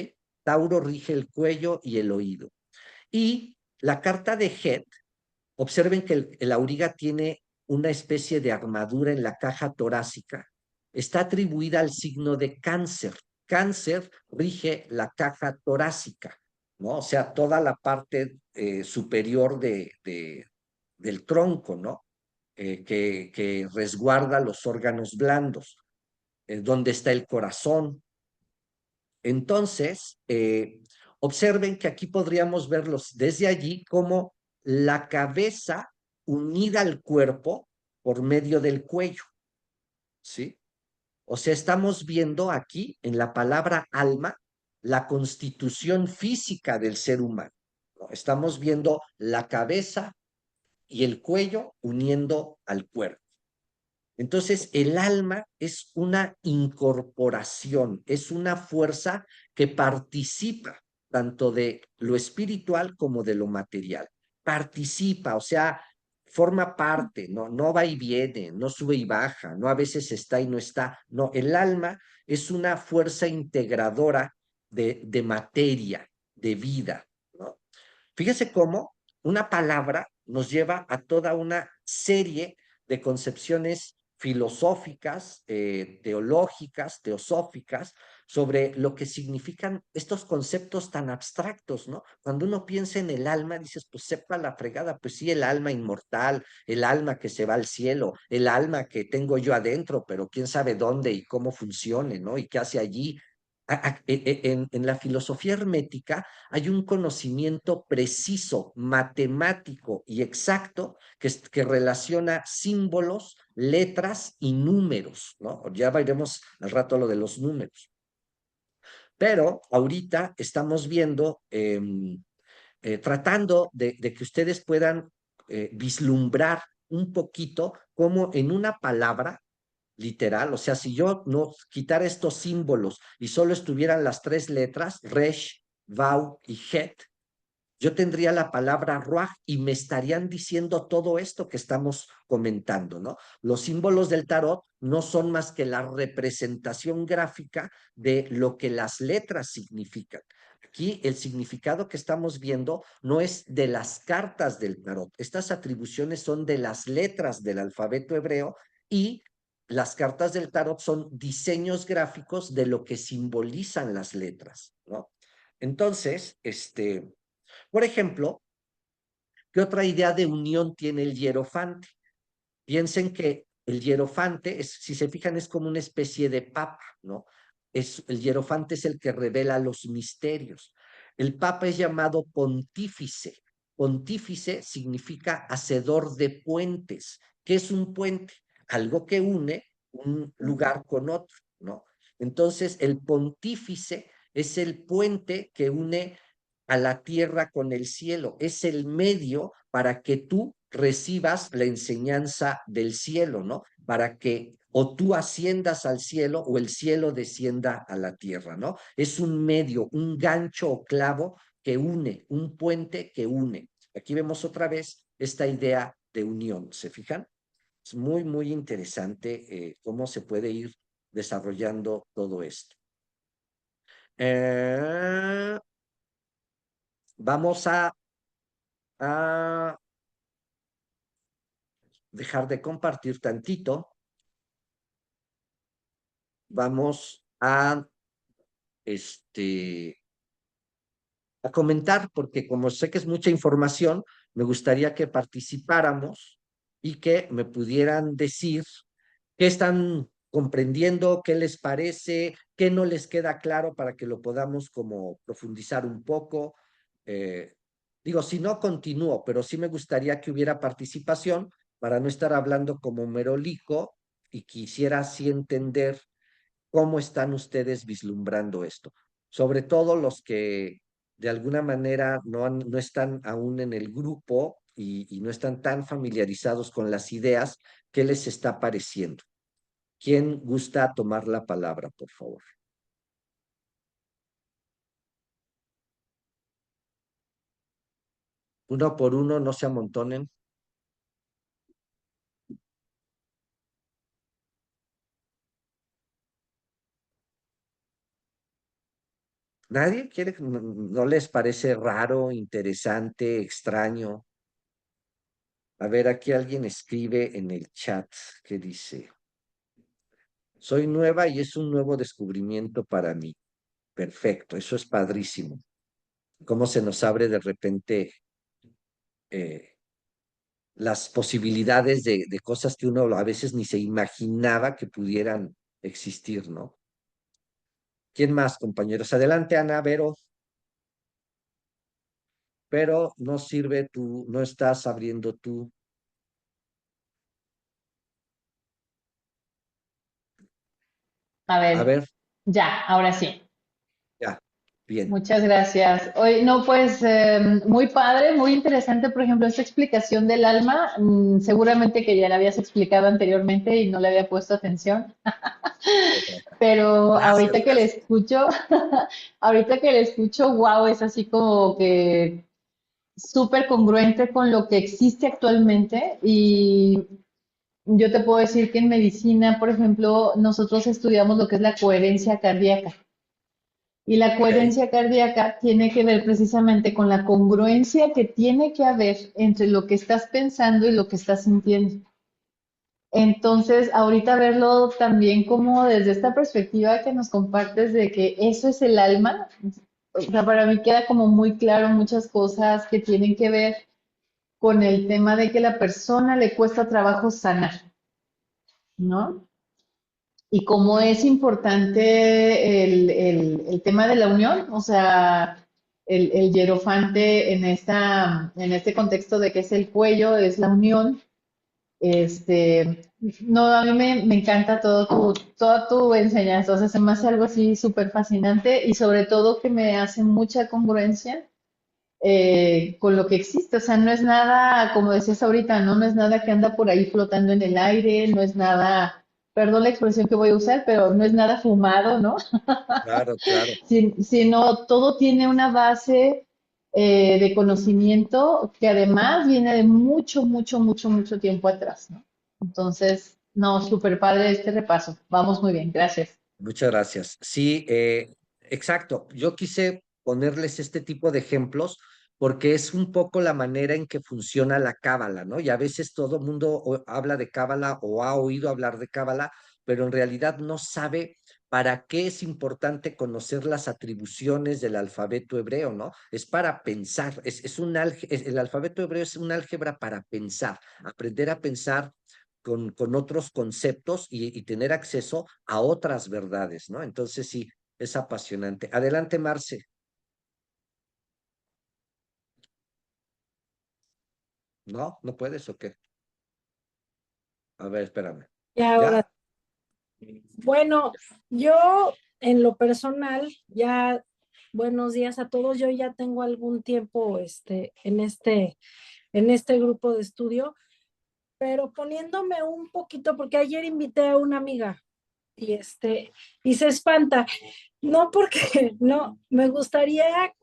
Speaker 1: Tauro rige el cuello y el oído. Y la carta de Het, observen que el auriga tiene una especie de armadura en la caja torácica. Está atribuida al signo de Cáncer. Cáncer rige la caja torácica, ¿no? O sea, toda la parte superior del tronco, ¿no? Que resguarda los órganos blandos, donde está el corazón. Entonces, observen que aquí podríamos verlos desde allí como la cabeza unida al cuerpo por medio del cuello, ¿sí? O sea, estamos viendo aquí en la palabra alma la constitución física del ser humano, ¿no? Estamos viendo la cabeza y el cuello uniendo al cuerpo. Entonces, el alma es una incorporación, es una fuerza que participa tanto de lo espiritual como de lo material. Participa, o sea, forma parte, no va y viene, no sube y baja, no a veces está y no está. No, el alma es una fuerza integradora de materia, de vida, ¿no? Fíjese cómo una palabra nos lleva a toda una serie de concepciones filosóficas, teológicas, teosóficas, sobre lo que significan estos conceptos tan abstractos, ¿no? Cuando uno piensa en el alma, dices, pues sepa la fregada, pues sí, el alma inmortal, el alma que se va al cielo, el alma que tengo yo adentro, pero quién sabe dónde y cómo funcione, ¿no? Y qué hace allí. En la filosofía hermética hay un conocimiento preciso, matemático y exacto que relaciona símbolos, letras y números, ¿no? Ya veremos al rato lo de los números. Pero ahorita estamos viendo, tratando de que ustedes puedan vislumbrar un poquito cómo en una palabra literal, o sea, si yo no quitara estos símbolos y solo estuvieran las tres letras, Resh, Vau y Het, yo tendría la palabra Ruach y me estarían diciendo todo esto que estamos comentando, ¿no? Los símbolos del tarot no son más que la representación gráfica de lo que las letras significan. Aquí el significado que estamos viendo no es de las cartas del tarot. Estas atribuciones son de las letras del alfabeto hebreo y las cartas del tarot son diseños gráficos de lo que simbolizan las letras, ¿no? Entonces, por ejemplo, ¿qué otra idea de unión tiene el hierofante? Piensen que el hierofante, si se fijan, es como una especie de papa, ¿no? El hierofante es el que revela los misterios. El papa es llamado pontífice. Pontífice significa hacedor de puentes. ¿Qué es un puente? Algo que une un lugar con otro, ¿no? Entonces, el pontífice es el puente que une a la tierra con el cielo, es el medio para que tú recibas la enseñanza del cielo, ¿no? Para que o tú asciendas al cielo o el cielo descienda a la tierra, ¿no? Es un medio, un gancho o clavo que une, un puente que une. Aquí vemos otra vez esta idea de unión, ¿se fijan? Es muy, muy interesante cómo se puede ir desarrollando todo esto. Vamos a dejar de compartir tantito. Vamos a comentar, porque como sé que es mucha información, me gustaría que participáramos y que me pudieran decir qué están comprendiendo, qué les parece, qué no les queda claro para que lo podamos como profundizar un poco. Eh, Digo, si no, continúo, pero sí me gustaría que hubiera participación para no estar hablando como merolico y quisiera así entender cómo están ustedes vislumbrando esto. Sobre todo los que de alguna manera no están aún en el grupo y no están tan familiarizados con las ideas, ¿qué les está pareciendo? ¿Quién gusta tomar la palabra, por favor? Uno por uno, no se amontonen. ¿Nadie quiere? ¿No les parece raro, interesante, extraño? A ver, aquí alguien escribe en el chat que dice, soy nueva y es un nuevo descubrimiento para mí. Perfecto, eso es padrísimo. Cómo se nos abre de repente eh, las posibilidades de cosas que uno a veces ni se imaginaba que pudieran existir, ¿no? ¿Quién más, compañeros? Adelante, Ana, Vero. Pero no sirve tú, no estás abriendo tú.
Speaker 4: A
Speaker 1: A
Speaker 4: ver,
Speaker 1: ver,
Speaker 4: ya, ahora sí.
Speaker 1: ya, bien.
Speaker 4: Muchas gracias. Hoy, no, pues muy padre, muy interesante, por ejemplo, esta explicación del alma. Seguramente que ya la habías explicado anteriormente y no le había puesto atención, pero
Speaker 1: Gracias,
Speaker 4: ahorita que le
Speaker 1: gracias.
Speaker 4: escucho, ahorita que le escucho, wow, es así como que súper congruente con lo que existe actualmente. Y yo te puedo decir que en medicina, por ejemplo, nosotros estudiamos lo que es la coherencia cardíaca. Y la
Speaker 1: Ok,
Speaker 4: coherencia cardíaca tiene que ver precisamente con la congruencia que tiene que haber entre lo que estás pensando y lo que estás sintiendo. Entonces, ahorita verlo también como desde esta perspectiva que nos compartes de que eso es el alma, o sea, para mí queda como muy claro muchas cosas que tienen que ver con el tema de que a la persona le cuesta trabajo sanar, ¿no? Y cómo es importante el tema de la unión, o sea, el hierofante en este contexto de que es el cuello, es la unión. No, a mí me encanta toda tu enseñanza, o sea, se me hace algo así súper fascinante y sobre todo que me hace mucha congruencia con lo que existe, o sea, no es nada, como decías ahorita, ¿no? No es nada que anda por ahí flotando en el aire, no es nada, perdón la expresión que voy a usar, pero no es nada fumado, ¿no?
Speaker 1: claro, claro.
Speaker 4: Sino todo tiene una base de conocimiento que además viene de mucho, mucho, mucho, mucho tiempo atrás, ¿no? Entonces, no, súper padre este repaso. Vamos muy bien, gracias.
Speaker 1: Muchas gracias. Sí, exacto. Yo quise ponerles este tipo de ejemplos porque es un poco la manera en que funciona la cábala, ¿no? Y a veces todo el mundo habla de cábala o ha oído hablar de cábala, pero en realidad no sabe para qué es importante conocer las atribuciones del alfabeto hebreo, ¿no? Es para pensar, el alfabeto hebreo es un álgebra para pensar, aprender a pensar con otros conceptos y tener acceso a otras verdades, ¿no? Entonces sí, es apasionante. Adelante, Marce. ¿No? ¿No puedes o qué? A ver, espérame.
Speaker 5: Y ahora,
Speaker 1: ¿Ya?
Speaker 5: bueno, yo en lo personal, ya, buenos días a todos, yo ya tengo algún tiempo en este grupo de estudio, pero poniéndome un poquito, porque ayer invité a una amiga y y se espanta, no porque, no, me gustaría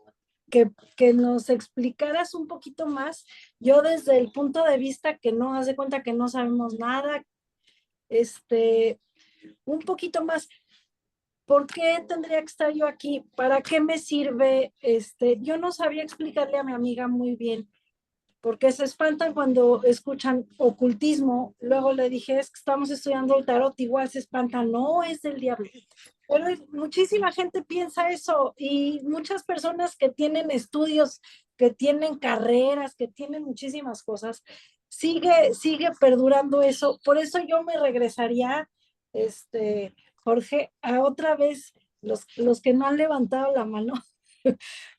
Speaker 5: que nos explicaras un poquito más. Yo desde el punto de vista que no, haz de cuenta que no sabemos nada, un poquito más. ¿Por qué tendría que estar yo aquí? ¿Para qué me sirve? Yo no sabía explicarle a mi amiga muy bien, porque se espantan cuando escuchan ocultismo. Luego le dije, es que estamos estudiando el tarot, igual se espantan, no, es del diablo. Pero muchísima gente piensa eso y muchas personas que tienen estudios, que tienen carreras, que tienen muchísimas cosas, sigue perdurando eso. Por eso yo me regresaría, Jorge, a otra vez los que no han levantado la mano,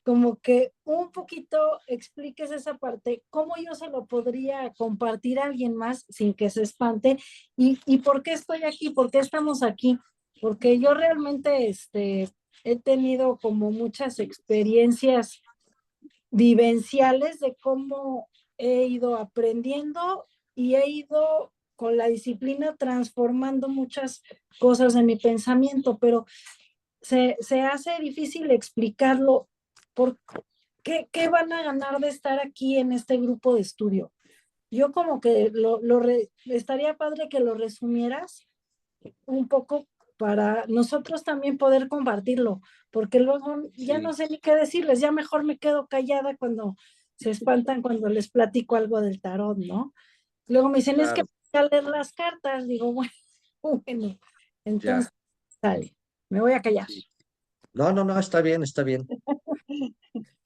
Speaker 5: como que un poquito expliques esa parte, cómo yo se lo podría compartir a alguien más sin que se espante y por qué estoy aquí, por qué estamos aquí, porque yo realmente he tenido como muchas experiencias vivenciales de cómo he ido aprendiendo y he ido con la disciplina transformando muchas cosas en mi pensamiento, pero se hace difícil explicarlo. ¿Por qué van a ganar de estar aquí en este grupo de estudio? Yo como que estaría padre que lo resumieras un poco para nosotros también poder compartirlo, porque luego ya no sé ni qué decirles, ya mejor me quedo callada cuando se espantan cuando les platico algo del tarot, ¿no? Luego me dicen, es que
Speaker 1: Claro,
Speaker 5: voy a leer las cartas, digo, bueno, bueno, entonces,
Speaker 1: ya.
Speaker 5: sale, me voy a callar.
Speaker 1: Sí. No, no, no, está bien, está bien.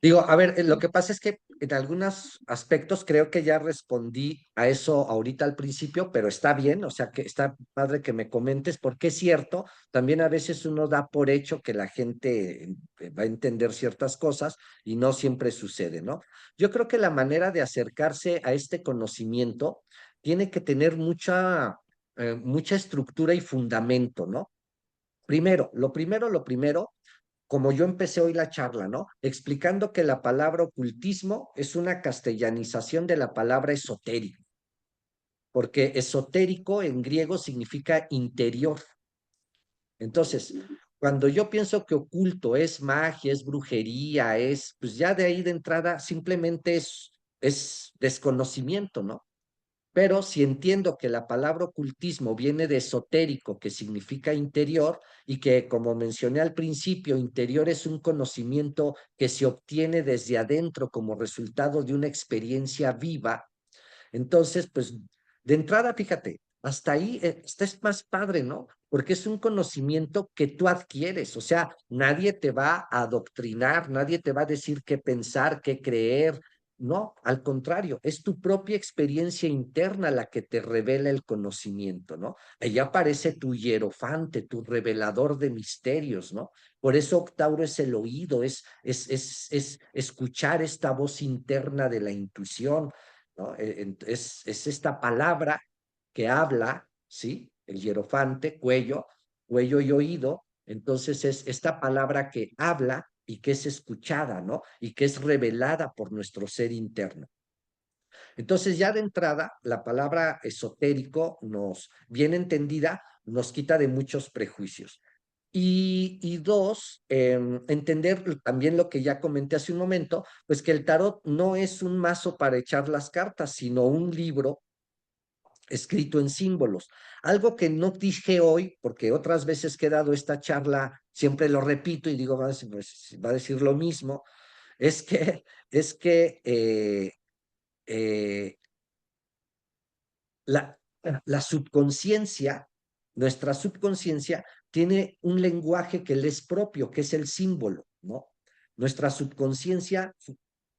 Speaker 1: Digo, a ver, lo que pasa es que en algunos aspectos creo que ya respondí a eso ahorita al principio, pero está bien, o sea que está padre que me comentes, porque es cierto, también a veces uno da por hecho que la gente va a entender ciertas cosas y no siempre sucede, ¿no? Yo creo que la manera de acercarse a este conocimiento tiene que tener mucha estructura y fundamento, ¿no? Lo primero, como yo empecé hoy la charla, ¿no? Explicando que la palabra ocultismo es una castellanización de la palabra esotérico, porque esotérico en griego significa interior. Entonces, cuando yo pienso que oculto es magia, es brujería, pues ya de ahí de entrada simplemente es desconocimiento, ¿no? Pero si entiendo que la palabra ocultismo viene de esotérico, que significa interior, y que, como mencioné al principio, interior es un conocimiento que se obtiene desde adentro como resultado de una experiencia viva, entonces, pues, de entrada, fíjate, hasta ahí es más padre, ¿no? Porque es un conocimiento que tú adquieres, o sea, nadie te va a adoctrinar, nadie te va a decir qué pensar, qué creer, no, al contrario, es tu propia experiencia interna la que te revela el conocimiento, ¿no? Ahí aparece tu hierofante, tu revelador de misterios, ¿no? Por eso Octauro es el oído, es escuchar esta voz interna de la intuición, ¿no? Es esta palabra que habla, ¿sí? El hierofante, cuello y oído, entonces es esta palabra que habla y que es escuchada, ¿no? Y que es revelada por nuestro ser interno. Entonces ya de entrada, la palabra esotérico bien entendida, nos quita de muchos prejuicios. Y dos, entender también lo que ya comenté hace un momento, pues que el tarot no es un mazo para echar las cartas, sino un libro escrito en símbolos. Algo que no dije hoy, porque otras veces que he dado esta charla, siempre lo repito y digo, va a decir lo mismo, es que eh, la, la subconsciencia, nuestra subconsciencia, tiene un lenguaje que le es propio, que es el símbolo, ¿no? Nuestra subconsciencia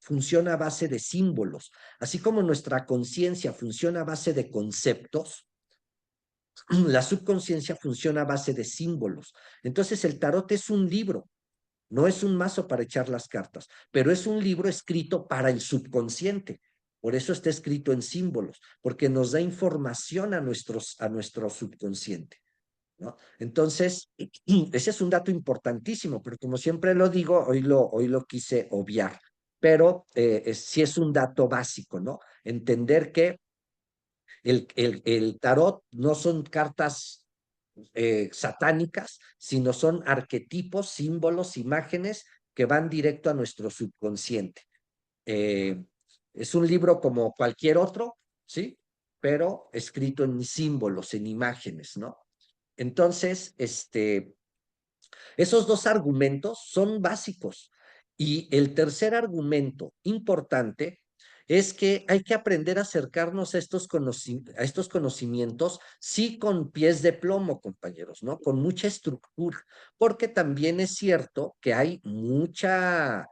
Speaker 1: funciona a base de símbolos, así como nuestra conciencia funciona a base de conceptos, la subconsciencia funciona a base de símbolos. Entonces el tarot es un libro, no es un mazo para echar las cartas, pero es un libro escrito para el subconsciente. Por eso está escrito en símbolos, porque nos da información a nuestro subconsciente, ¿no? Entonces, ese es un dato importantísimo, pero como siempre lo digo, hoy lo quise obviar, pero sí es un dato básico, ¿no? Entender que el tarot no son cartas satánicas, sino son arquetipos, símbolos, imágenes que van directo a nuestro subconsciente. Es un libro como cualquier otro, ¿sí? Pero escrito en símbolos, en imágenes, ¿no? Entonces, esos dos argumentos son básicos. Y el tercer argumento importante es que hay que aprender a acercarnos a estos conocimientos, sí con pies de plomo, compañeros, ¿no? Con mucha estructura, porque también es cierto que hay mucha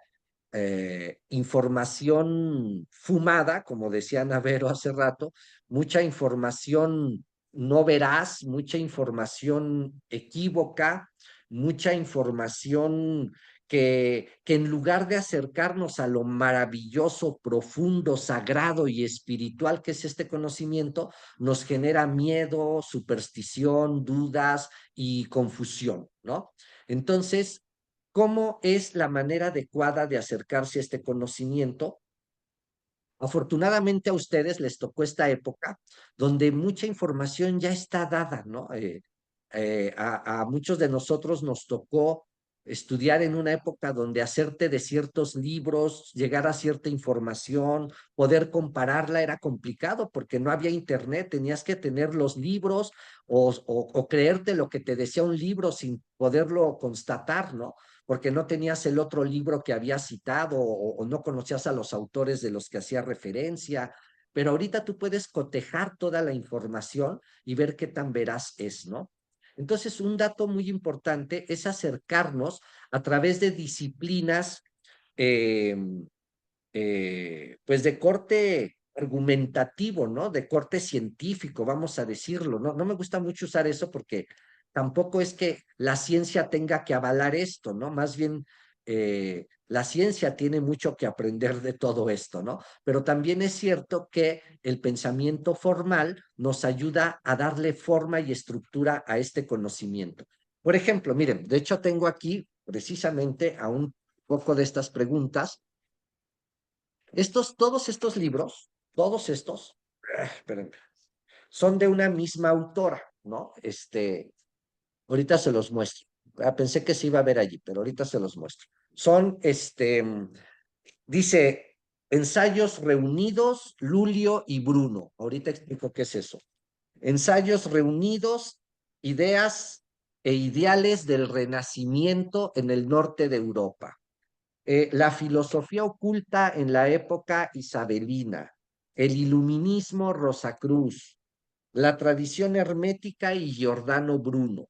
Speaker 1: información fumada, como decía Navero hace rato, mucha información no veraz, mucha información equívoca, mucha información que en lugar de acercarnos a lo maravilloso, profundo, sagrado y espiritual que es este conocimiento, nos genera miedo, superstición, dudas y confusión, ¿no? Entonces, ¿cómo es la manera adecuada de acercarse a este conocimiento? Afortunadamente a ustedes les tocó esta época donde mucha información ya está dada, ¿no? A muchos de nosotros nos tocó estudiar en una época donde hacerte de ciertos libros, llegar a cierta información, poder compararla era complicado porque no había internet, tenías que tener los libros o creerte lo que te decía un libro sin poderlo constatar, ¿no? Porque no tenías el otro libro que había citado o no conocías a los autores de los que hacía referencia, pero ahorita tú puedes cotejar toda la información y ver qué tan veraz es, ¿no? Entonces, un dato muy importante es acercarnos a través de disciplinas, eh, pues de corte argumentativo, ¿no? De corte científico, vamos a decirlo, ¿no? No me gusta mucho usar eso porque tampoco es que la ciencia tenga que avalar esto, ¿no? Más bien, la ciencia tiene mucho que aprender de todo esto, ¿no? Pero también es cierto que el pensamiento formal nos ayuda a darle forma y estructura a este conocimiento. Por ejemplo, miren, de hecho tengo aquí precisamente a un poco de estas preguntas. Todos estos libros, todos estos, espérenme, son de una misma autora, ¿no? Ahorita se los muestro. Pensé que se iba a ver allí, pero ahorita se los muestro. Son, dice, ensayos reunidos, Lulio y Bruno. Ahorita explico qué es eso. Ensayos reunidos, ideas e ideales del Renacimiento en el norte de Europa. La filosofía oculta en la época isabelina, el iluminismo Rosacruz, la tradición hermética y Giordano Bruno.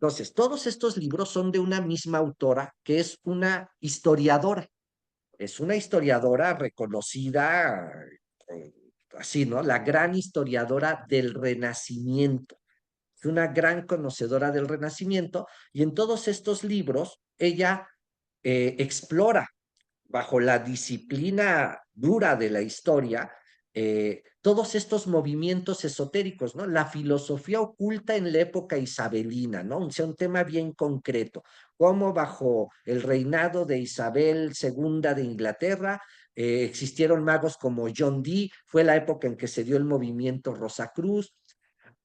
Speaker 1: Entonces, todos estos libros son de una misma autora que es una historiadora. Es una historiadora reconocida, eh, así, ¿no? La gran historiadora del Renacimiento. Es una gran conocedora del Renacimiento y en todos estos libros ella explora bajo la disciplina dura de la historia, todos estos movimientos esotéricos, ¿no? La filosofía oculta en la época isabelina, ¿no? O sea, un tema bien concreto, cómo bajo el reinado de Isabel II de Inglaterra existieron magos como John Dee, fue la época en que se dio el movimiento Rosacruz.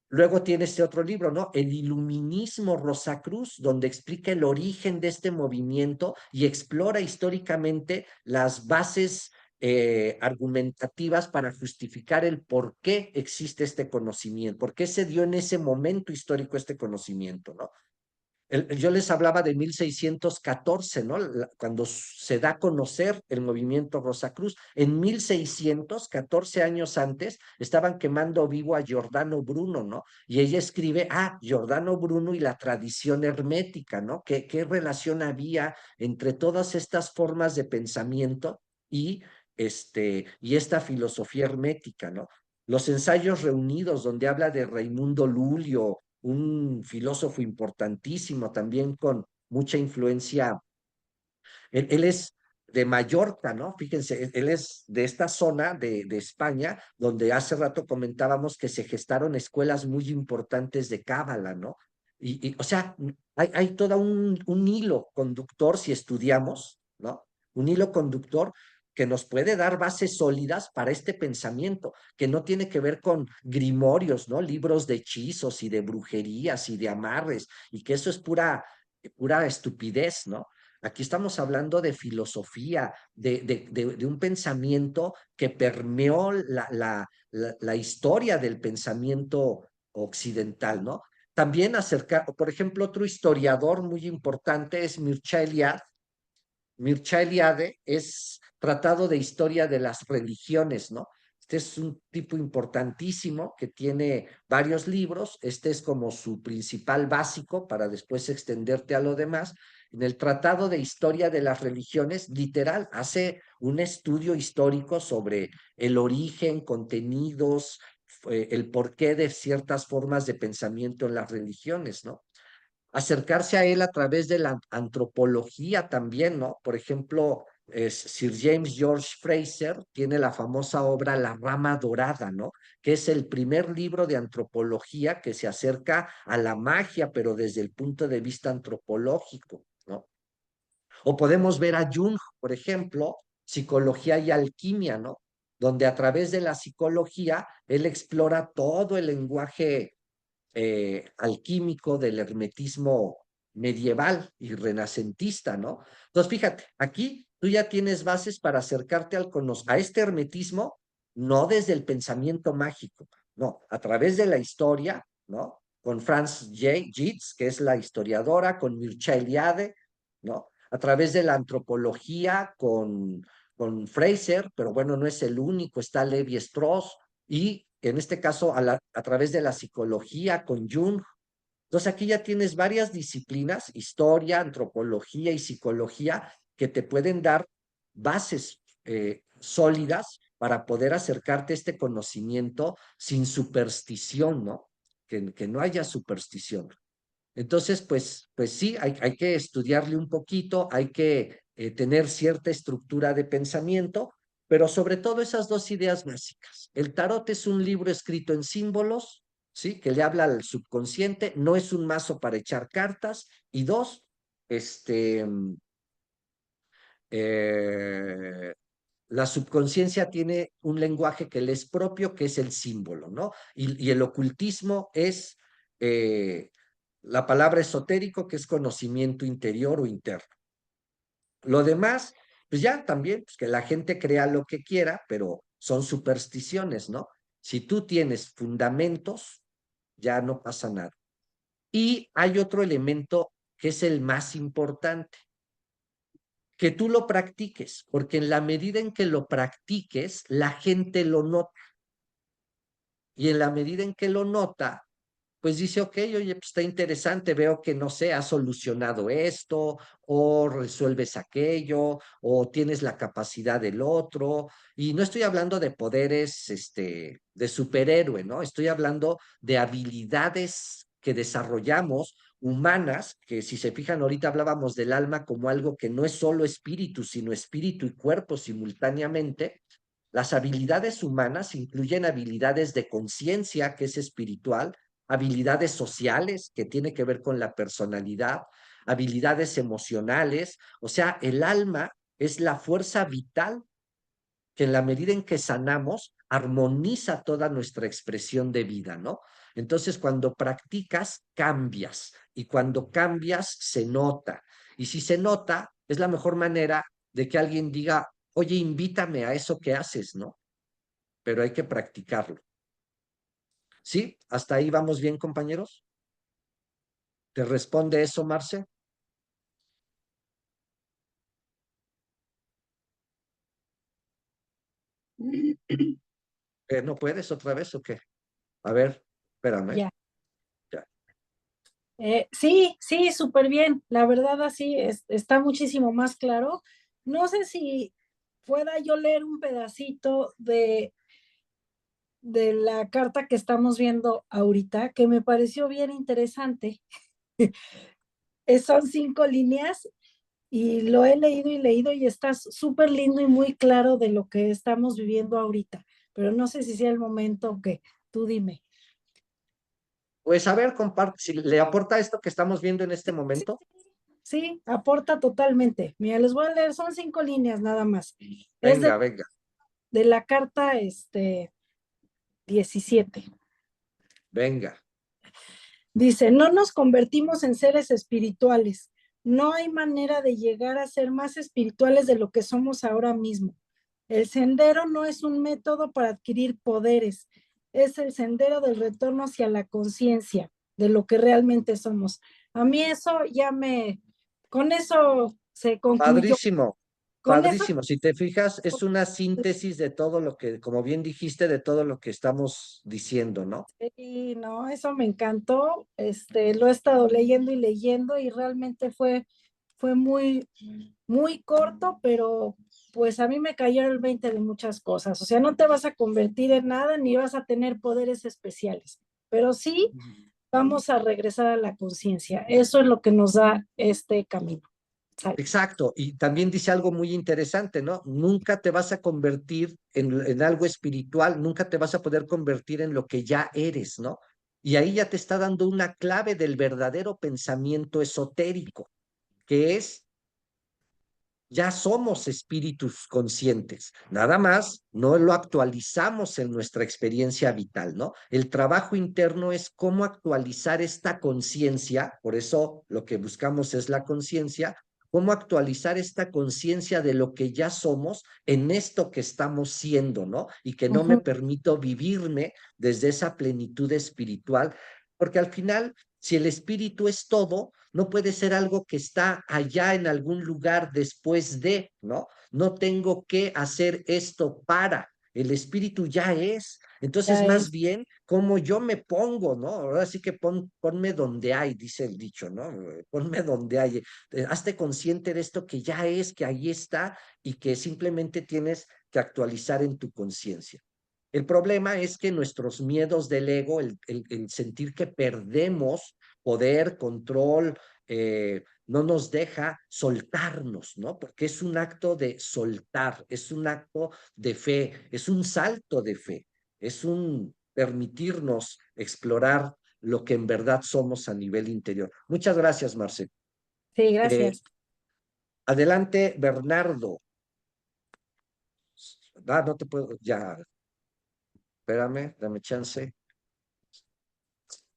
Speaker 1: Luego tiene este otro libro, ¿no? El Iluminismo Rosacruz, donde explica el origen de este movimiento y explora históricamente las bases argumentativas para justificar el por qué existe este conocimiento, por qué se dio en ese momento histórico este conocimiento, ¿no? Yo les hablaba de 1614, ¿no? Cuando se da a conocer el movimiento Rosacruz. En 1600, 14 años antes, estaban quemando vivo a Giordano Bruno, ¿no? Y ella escribe, Giordano Bruno y la tradición hermética, ¿no? ¿Qué relación había entre todas estas formas de pensamiento y, y esta filosofía hermética, ¿no? Los ensayos reunidos, donde habla de Raimundo Lulio, un filósofo importantísimo, también con mucha influencia. Él es de Mallorca, ¿no? Fíjense, él es de esta zona de España, donde hace rato comentábamos que se gestaron escuelas muy importantes de Cábala, ¿no? O sea, hay todo un hilo conductor si estudiamos, ¿no? Un hilo conductor que nos puede dar bases sólidas para este pensamiento, que no tiene que ver con grimorios, ¿no? Libros de hechizos y de brujerías y de amarres, y que eso es pura estupidez, ¿no? Aquí estamos hablando de filosofía, de un pensamiento que permeó la historia del pensamiento occidental, ¿no? También por ejemplo, otro historiador muy importante es Mircea Eliade. Mircea Eliade es Tratado de Historia de las Religiones, ¿no? Este es un tipo importantísimo que tiene varios libros. Este es como su principal básico para después extenderte a lo demás. En el Tratado de Historia de las Religiones, literal, hace un estudio histórico sobre el origen, contenidos, el porqué de ciertas formas de pensamiento en las religiones, ¿no? Acercarse a él a través de la antropología también, ¿no? Por ejemplo, Sir James George Fraser tiene la famosa obra La Rama Dorada, ¿no? Que es el primer libro de antropología que se acerca a la magia, pero desde el punto de vista antropológico, ¿no? O podemos ver a Jung, por ejemplo, Psicología y Alquimia, ¿no? Donde a través de la psicología él explora todo el lenguaje alquímico del hermetismo medieval y renacentista, ¿no? Entonces, fíjate, aquí tú ya tienes bases para acercarte a este hermetismo, no desde el pensamiento mágico, no, a través de la historia, ¿no? Con Franz Dietz, que es la historiadora, con Mircea Eliade, ¿no? A través de la antropología, con Fraser, pero bueno, no es el único, está Levi Strauss, y en este caso a través de la psicología con Jung. Entonces aquí ya tienes varias disciplinas, historia, antropología y psicología, que te pueden dar bases sólidas para poder acercarte a este conocimiento sin superstición, ¿no? Que no haya superstición. Entonces, pues sí, hay que estudiarle un poquito, hay que tener cierta estructura de pensamiento, pero sobre todo esas dos ideas básicas. El tarot es un libro escrito en símbolos, ¿sí? Que le habla al subconsciente, no es un mazo para echar cartas. Y dos, este, eh, la subconsciencia tiene un lenguaje que le es propio, que es el símbolo, ¿no? Y el ocultismo es la palabra esotérico, que es conocimiento interior o interno. Lo demás, pues ya también, pues que la gente crea lo que quiera, pero son supersticiones, ¿no? Si tú tienes fundamentos, ya no pasa nada. Y hay otro elemento que es el más importante, que tú lo practiques, porque en la medida en que lo practiques, la gente lo nota. Y en la medida en que lo nota, pues dice, ok, oye, pues está interesante, veo que no sé, has solucionado esto, o resuelves aquello, o tienes la capacidad del otro. Y no estoy hablando de poderes, de superhéroe, ¿no? Estoy hablando de habilidades que desarrollamos humanas, que si se fijan, ahorita hablábamos del alma como algo que no es solo espíritu, sino espíritu y cuerpo simultáneamente. Las habilidades humanas incluyen habilidades de conciencia, que es espiritual, habilidades sociales, que tiene que ver con la personalidad, habilidades emocionales. O sea, el alma es la fuerza vital que en la medida en que sanamos, armoniza toda nuestra expresión de vida, ¿no? Entonces, cuando practicas, cambias, y cuando cambias, se nota. Y si se nota, es la mejor manera de que alguien diga, oye, invítame a eso que haces, ¿no? Pero hay que practicarlo. ¿Sí? ¿Hasta ahí vamos bien, compañeros? ¿Te responde eso, Marce? ¿No puedes otra vez o qué? A ver, espérame.
Speaker 5: Ya.
Speaker 1: Ya.
Speaker 5: Sí, sí, súper bien. La verdad, así está muchísimo más claro. No sé si pueda yo leer un pedacito de la carta que estamos viendo ahorita, que me pareció bien interesante. Son 5 líneas y lo he leído y está súper lindo y muy claro de lo que estamos viviendo ahorita, pero no sé si sea el momento que tú dime.
Speaker 1: Pues a ver, comparte, si le aporta esto que estamos viendo en este momento.
Speaker 5: Sí, aporta totalmente. Mira, les voy a leer, son 5 líneas nada más. Es
Speaker 1: Venga, venga.
Speaker 5: de la carta 17.
Speaker 1: Venga.
Speaker 5: Dice, no nos convertimos en seres espirituales, no hay manera de llegar a ser más espirituales de lo que somos ahora mismo. El sendero no es un método para adquirir poderes, es el sendero del retorno hacia la conciencia de lo que realmente somos. A mí eso con eso se concluyó.
Speaker 1: Padrísimo,
Speaker 5: Con eso,
Speaker 1: padrísimo. Si te fijas, es una síntesis de todo lo que, como bien dijiste, de todo lo que estamos diciendo, ¿no?
Speaker 5: sí, no, eso me encantó. Lo he estado leyendo y leyendo y realmente fue muy corto, pero pues a mí me cayeron el 20 de muchas cosas. O sea, no te vas a convertir en nada ni vas a tener poderes especiales, pero sí vamos a regresar a la conciencia. Eso es lo que nos da este camino. ¿Sale?
Speaker 1: Exacto, y también dice algo muy interesante, ¿no? Nunca te vas a convertir en algo espiritual, nunca te vas a poder convertir en lo que ya eres, ¿no? Y ahí ya te está dando una clave del verdadero pensamiento esotérico, que es, ya somos espíritus conscientes, nada más no lo actualizamos en nuestra experiencia vital, ¿no? El trabajo interno es cómo actualizar esta conciencia, por eso lo que buscamos es la conciencia, cómo actualizar esta conciencia de lo que ya somos en esto que estamos siendo, ¿no? Y que no me
Speaker 5: Ujú.
Speaker 1: permito vivirme desde esa plenitud espiritual, porque al final, si el espíritu es todo, no puede ser algo que está allá en algún lugar después de, ¿no? No tengo que hacer esto para. El espíritu ya es. Entonces,
Speaker 5: Ya
Speaker 1: más
Speaker 5: es.
Speaker 1: bien, como yo me pongo, ¿no? Ahora sí que ponme donde hay, dice el dicho, ¿no? Ponme donde hay. Hazte consciente de esto que ya es, que ahí está y que simplemente tienes que actualizar en tu conciencia. El problema es que nuestros miedos del ego, el sentir que perdemos poder, control, no nos deja soltarnos, ¿no? Porque es un acto de soltar, es un acto de fe, es un salto de fe, es un permitirnos explorar lo que en verdad somos a nivel interior. Muchas gracias, Marce.
Speaker 5: Sí,
Speaker 1: Eh,
Speaker 5: gracias.
Speaker 1: adelante, Bernardo. Ah, no te puedo, ya, espérame, dame chance.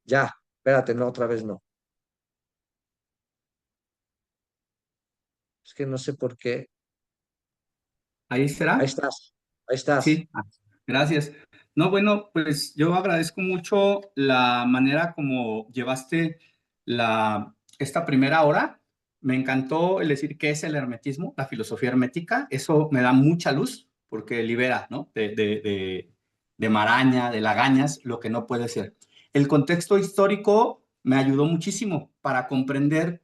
Speaker 1: Ya, espérate, no, otra vez no. Es que no sé por qué.
Speaker 3: ¿Ahí
Speaker 1: Ahí
Speaker 3: será?
Speaker 1: estás, ahí estás.
Speaker 3: Sí, gracias. No, bueno, pues yo agradezco mucho la manera como llevaste esta primera hora. Me encantó el decir qué es el hermetismo, la filosofía hermética. Eso me da mucha luz porque libera, ¿no? De maraña, de lagañas, lo que no puede ser. El contexto histórico me ayudó muchísimo para comprender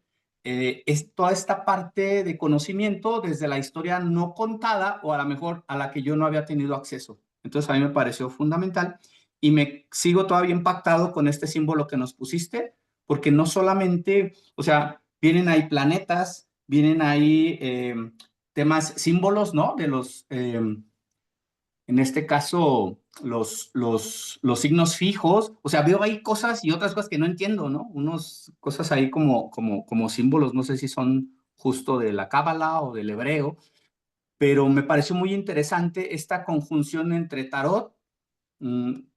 Speaker 3: toda esta parte de conocimiento desde la historia no contada o a lo mejor a la que yo no había tenido acceso. Entonces a mí me pareció fundamental y me sigo todavía impactado con este símbolo que nos pusiste, porque no solamente, o sea, vienen ahí planetas, vienen ahí temas, símbolos, ¿no? De en este caso, los signos fijos, o sea, veo ahí cosas y otras cosas que no entiendo, ¿no? Unos cosas ahí como símbolos, no sé si son justo de la cábala o del hebreo, pero me pareció muy interesante esta conjunción entre tarot,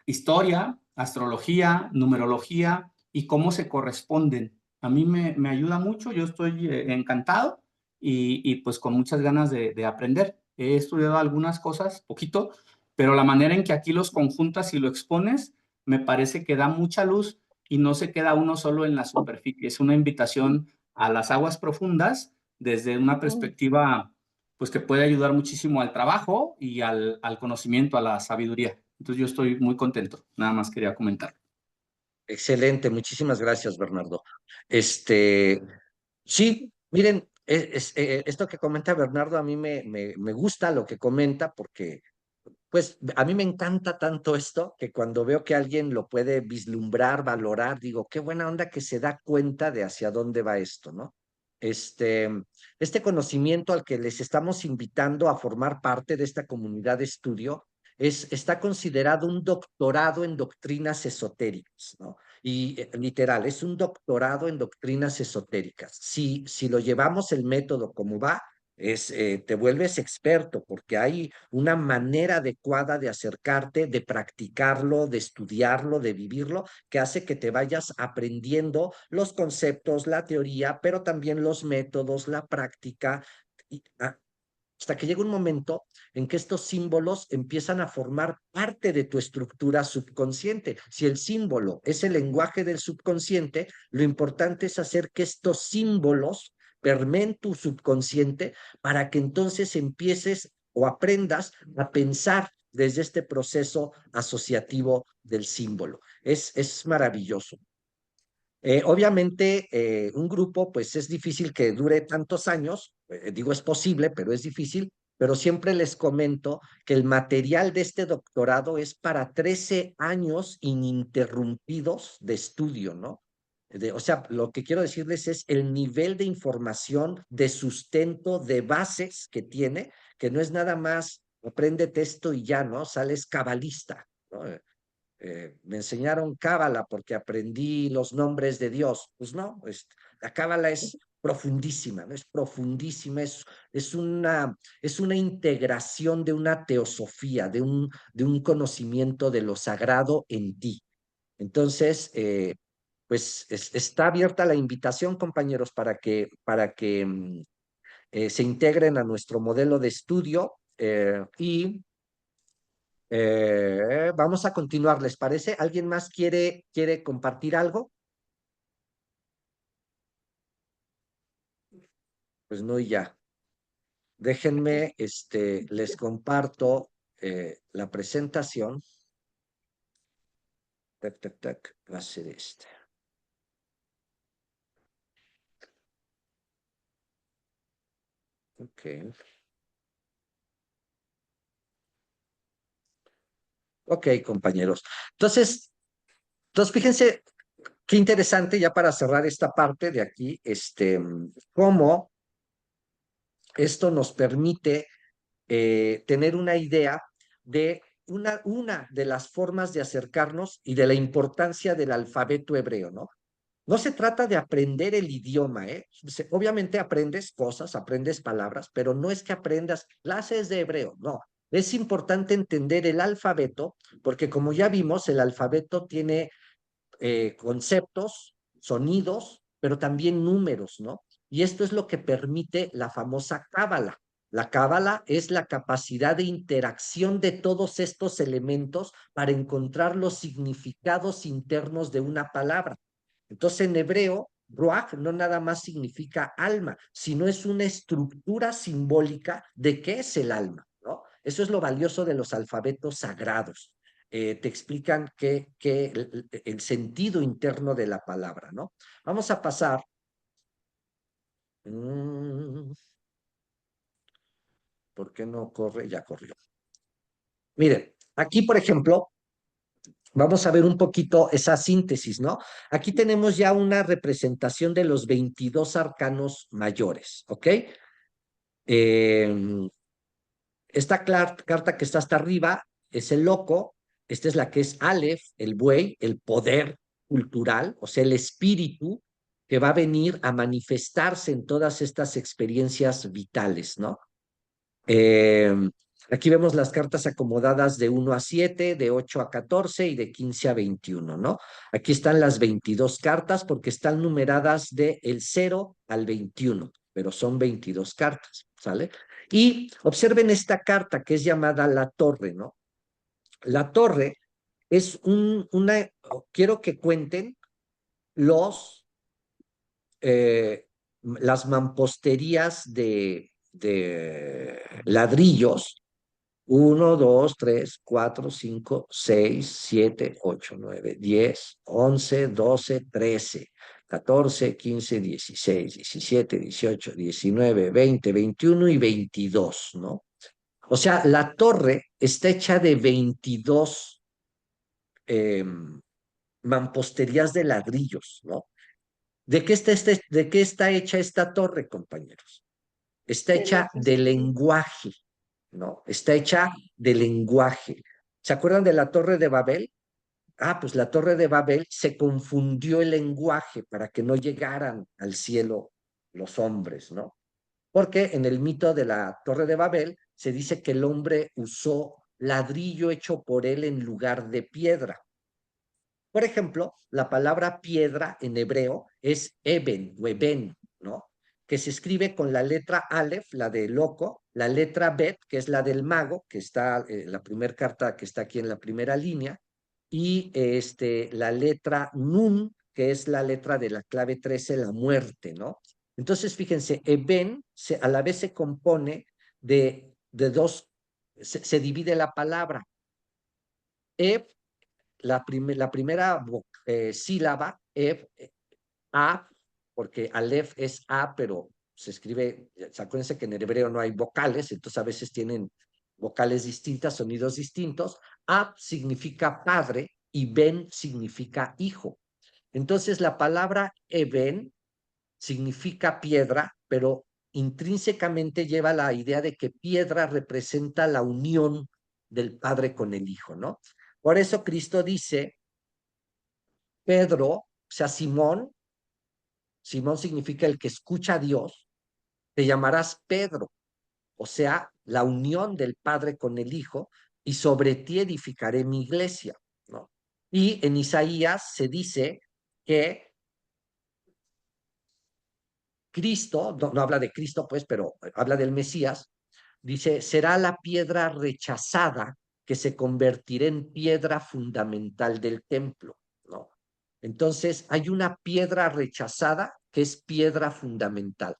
Speaker 3: historia, astrología, numerología y cómo se corresponden. A mí me ayuda mucho, yo estoy encantado y pues con muchas ganas de aprender. He estudiado algunas cosas, poquito, pero la manera en que aquí los conjuntas y lo expones me parece que da mucha luz y no se queda uno solo en la superficie. Es una invitación a las aguas profundas desde una perspectiva pues que puede ayudar muchísimo al trabajo y al conocimiento, a la sabiduría. Entonces yo estoy muy contento, nada más quería comentar.
Speaker 1: Excelente, muchísimas gracias, Bernardo. Este, sí, miren, esto que comenta Bernardo a mí me gusta lo que comenta porque, pues, a mí me encanta tanto esto que cuando veo que alguien lo puede vislumbrar, valorar, digo, qué buena onda que se da cuenta de hacia dónde va esto, ¿no? Este, este conocimiento al que les estamos invitando a formar parte de esta comunidad de estudio está considerado un doctorado en doctrinas esotéricas, ¿no? Y literal, es un doctorado en doctrinas esotéricas. Si lo llevamos el método como va, te vuelves experto porque hay una manera adecuada de acercarte, de practicarlo, de estudiarlo, de vivirlo, que hace que te vayas aprendiendo los conceptos, la teoría, pero también los métodos, la práctica, y, hasta que llega un momento en que estos símbolos empiezan a formar parte de tu estructura subconsciente. Si el símbolo es el lenguaje del subconsciente, lo importante es hacer que estos símbolos permeen tu subconsciente para que entonces empieces o aprendas a pensar desde este proceso asociativo del símbolo. Es maravilloso. Obviamente, un grupo, pues es difícil que dure tantos años, digo es posible, pero es difícil, pero siempre les comento que el material de este doctorado es para 13 años ininterrumpidos de estudio, ¿no? O sea, lo que quiero decirles es el nivel de información, de sustento, de bases que tiene, que no es nada más, apréndete esto y ya, ¿no? Sales cabalista, ¿no? Me enseñaron cábala porque aprendí los nombres de Dios. Pues no, la cábala es profundísima, ¿no? Es profundísima, es una integración de una teosofía, de un conocimiento de lo sagrado en ti. Entonces, pues está abierta la invitación, compañeros, para que se integren a nuestro modelo de estudio y vamos a continuar, ¿les parece? ¿Alguien más quiere compartir algo? Pues no, y ya. Déjenme, les comparto la presentación. Tac, tac, tac, va a ser este. Ok. Ok, compañeros. Entonces fíjense qué interesante ya para cerrar esta parte de aquí, cómo esto nos permite tener una idea de una de las formas de acercarnos y de la importancia del alfabeto hebreo, ¿no? No se trata de aprender el idioma, ¿eh? Obviamente aprendes cosas, aprendes palabras, pero no es que aprendas clases de hebreo, no. Es importante entender el alfabeto, porque como ya vimos, el alfabeto tiene conceptos, sonidos, pero también números, ¿no? Y esto es lo que permite la famosa cábala. La cábala es la capacidad de interacción de todos estos elementos para encontrar los significados internos de una palabra. Entonces, en hebreo, ruach no nada más significa alma, sino es una estructura simbólica de qué es el alma, ¿no? Eso es lo valioso de los alfabetos sagrados. Te explican el sentido interno de la palabra, ¿no? Vamos a pasar. ¿Por qué no corre? Ya corrió. Miren, aquí, por ejemplo, vamos a ver un poquito esa síntesis, ¿no? Aquí tenemos ya una representación de los 22 arcanos mayores, ¿ok? Esta carta que está hasta arriba es el loco, esta es la que es Aleph, el buey, el poder cultural, o sea, el espíritu que va a venir a manifestarse en todas estas experiencias vitales, ¿no? Eh, Aquí vemos las cartas acomodadas de 1 a 7, de 8 a 14 y de 15 a 21, ¿no? Aquí están las 22 cartas porque están numeradas de el 0 al 21, pero son 22 cartas, ¿sale? Y observen esta carta que es llamada la torre, ¿no? La torre es quiero que cuenten los, las mamposterías de ladrillos. 1, 2, 3, 4, 5, 6, 7, 8, 9, 10, 11, 12, 13, 14, 15, 16, 17, 18, 19, 20, 21 y 22, ¿no? O sea, la torre está hecha de 22 eh, mamposterías de ladrillos, ¿no? ¿De qué está hecha esta torre, compañeros? Está hecha de lenguaje, ¿no? Está hecha de lenguaje. ¿Se acuerdan de la Torre de Babel? Ah, pues la Torre de Babel se confundió el lenguaje para que no llegaran al cielo los hombres, ¿no? porque en el mito de la Torre de Babel se dice que el hombre usó ladrillo hecho por él en lugar de piedra. Por ejemplo, la palabra piedra en hebreo es eben o eben, ¿no? Que se escribe con la letra Aleph, la de loco, la letra Bet, que es la del mago, que está la primera carta que está aquí en la primera línea, y la letra Nun, que es la letra de la clave 13, la muerte, ¿no? Entonces, fíjense, eben a la vez se compone de dos, se divide la palabra. Eb, la primera sílaba, A, porque Aleph es A, pero se escribe, acuérdense que en el hebreo no hay vocales, entonces a veces tienen vocales distintas, sonidos distintos. A significa padre y Ben significa hijo. Entonces la palabra Eben significa piedra, pero intrínsecamente lleva la idea de que piedra representa la unión del padre con el hijo, ¿no? Por eso Cristo dice, Pedro, o sea, Simón significa el que escucha a Dios, te llamarás Pedro, o sea, la unión del Padre con el Hijo, y sobre ti edificaré mi iglesia, ¿no? Y en Isaías se dice que Cristo, no habla de Cristo, pues, pero habla del Mesías, dice, será la piedra rechazada que se convertirá en piedra fundamental del templo, ¿no? Entonces, hay una piedra rechazada que es piedra fundamental.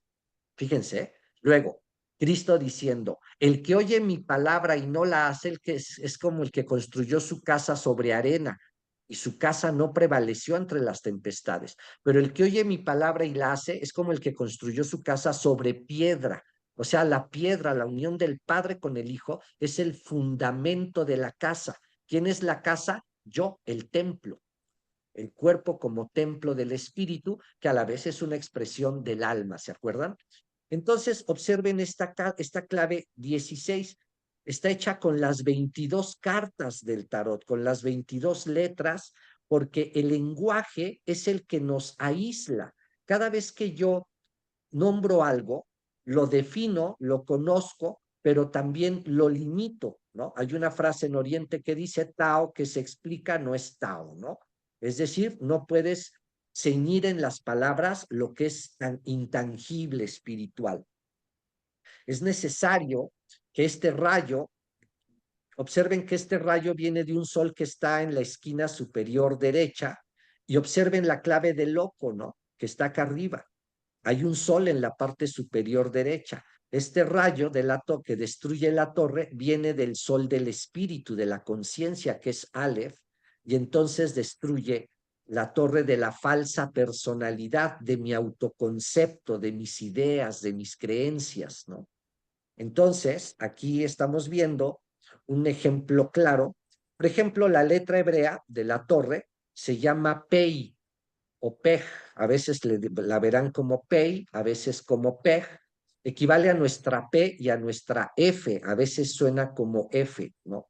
Speaker 1: Fíjense, ¿eh? Luego, Cristo diciendo, el que oye mi palabra y no la hace, el que es como el que construyó su casa sobre arena y su casa no prevaleció entre las tempestades. Pero el que oye mi palabra y la hace es como el que construyó su casa sobre piedra. O sea, la piedra, la unión del Padre con el Hijo, es el fundamento de la casa. ¿Quién es la casa? Yo, el templo. El cuerpo como templo del espíritu, que a la vez es una expresión del alma, ¿se acuerdan? Entonces, observen esta clave 16. Está hecha con las 22 cartas del tarot, con las 22 letras, porque el lenguaje es el que nos aísla. Cada vez que yo nombro algo, lo defino, lo conozco, pero también lo limito, ¿no? Hay una frase en Oriente que dice Tao, que se explica, no es Tao, ¿no? Es decir, no puedes ceñir en las palabras lo que es tan intangible espiritual. Es necesario que este rayo, observen que este rayo viene de un sol que está en la esquina superior derecha, y observen la clave del loco, ¿no? Que está acá arriba. Hay un sol en la parte superior derecha. Este rayo que destruye la torre viene del sol del espíritu, de la conciencia, que es Aleph, y entonces destruye la torre de la falsa personalidad, de mi autoconcepto, de mis ideas, de mis creencias, ¿no? Entonces, aquí estamos viendo un ejemplo claro. Por ejemplo, la letra hebrea de la torre se llama Pei o Pej. A veces la verán como Pei, a veces como Pej. Equivale a nuestra P y a nuestra F. A veces suena como F, ¿no?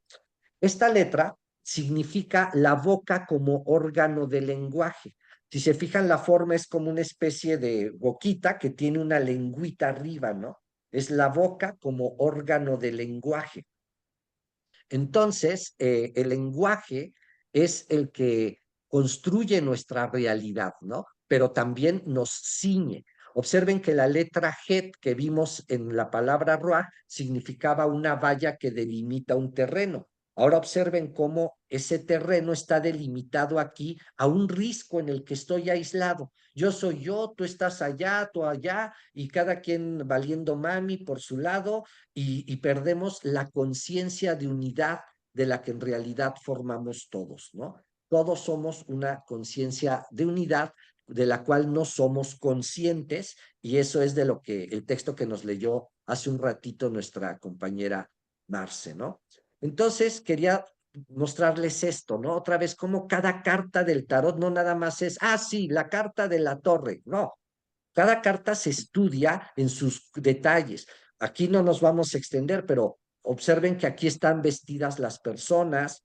Speaker 1: Esta letra significa la boca como órgano de lenguaje. Si se fijan, la forma es como una especie de boquita que tiene una lengüita arriba, ¿no? Es la boca como órgano de lenguaje. Entonces, el lenguaje es el que construye nuestra realidad, ¿no? Pero también nos ciñe. Observen que la letra Het que vimos en la palabra Ruach significaba una valla que delimita un terreno. Ahora observen cómo ese terreno está delimitado aquí a un risco en el que estoy aislado. Yo soy yo, tú estás allá, tú allá, y cada quien valiendo mami por su lado, y perdemos la conciencia de unidad de la que en realidad formamos todos, ¿no? Todos somos una conciencia de unidad de la cual no somos conscientes, y eso es de lo que el texto que nos leyó hace un ratito nuestra compañera Marce, ¿no? Entonces, quería mostrarles esto, ¿no? Otra vez, como cada carta del tarot no nada más es, sí, la carta de la torre, no. Cada carta se estudia en sus detalles. Aquí no nos vamos a extender, pero observen que aquí están vestidas las personas.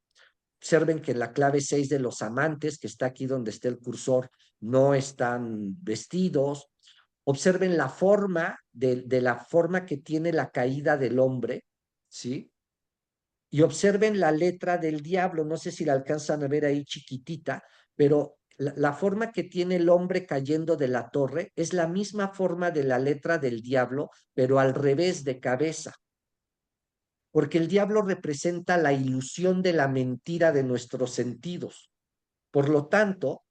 Speaker 1: Observen que la clave 6 de los amantes, que está aquí donde está el cursor, no están vestidos. Observen la forma de la forma que tiene la caída del hombre, ¿sí? Y observen la letra del diablo, no sé si la alcanzan a ver ahí chiquitita, pero la forma que tiene el hombre cayendo de la torre es la misma forma de la letra del diablo, pero al revés de cabeza, porque el diablo representa la ilusión de la mentira de nuestros sentidos. Por lo tanto,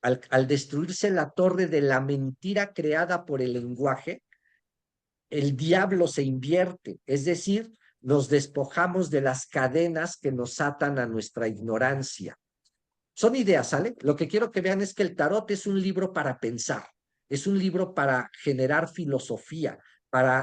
Speaker 1: al destruirse la torre de la mentira creada por el lenguaje, el diablo se invierte, es decir, nos despojamos de las cadenas que nos atan a nuestra ignorancia. Son ideas, ¿sale? Lo que quiero que vean es que el tarot es un libro para pensar, es un libro para generar filosofía,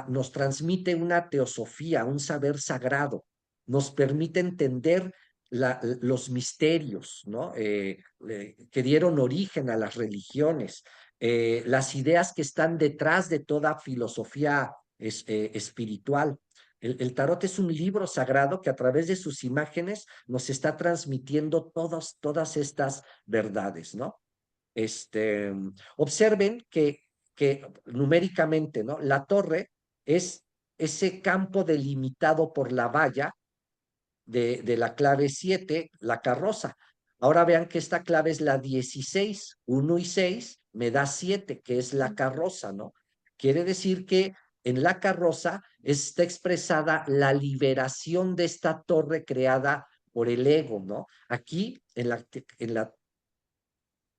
Speaker 1: nos transmite una teosofía, un saber sagrado, nos permite entender los misterios, ¿no? Que dieron origen a las religiones, las ideas que están detrás de toda filosofía espiritual. El tarot es un libro sagrado que a través de sus imágenes nos está transmitiendo todas estas verdades, ¿no? Observen que numéricamente, ¿no? La torre es ese campo delimitado por la valla de la clave 7, la carroza. Ahora vean que esta clave es la 16, 1 y 6 me da 7, que es la carroza, ¿no? Quiere decir que en la carroza está expresada la liberación de esta torre creada por el ego, ¿no? Aquí, en la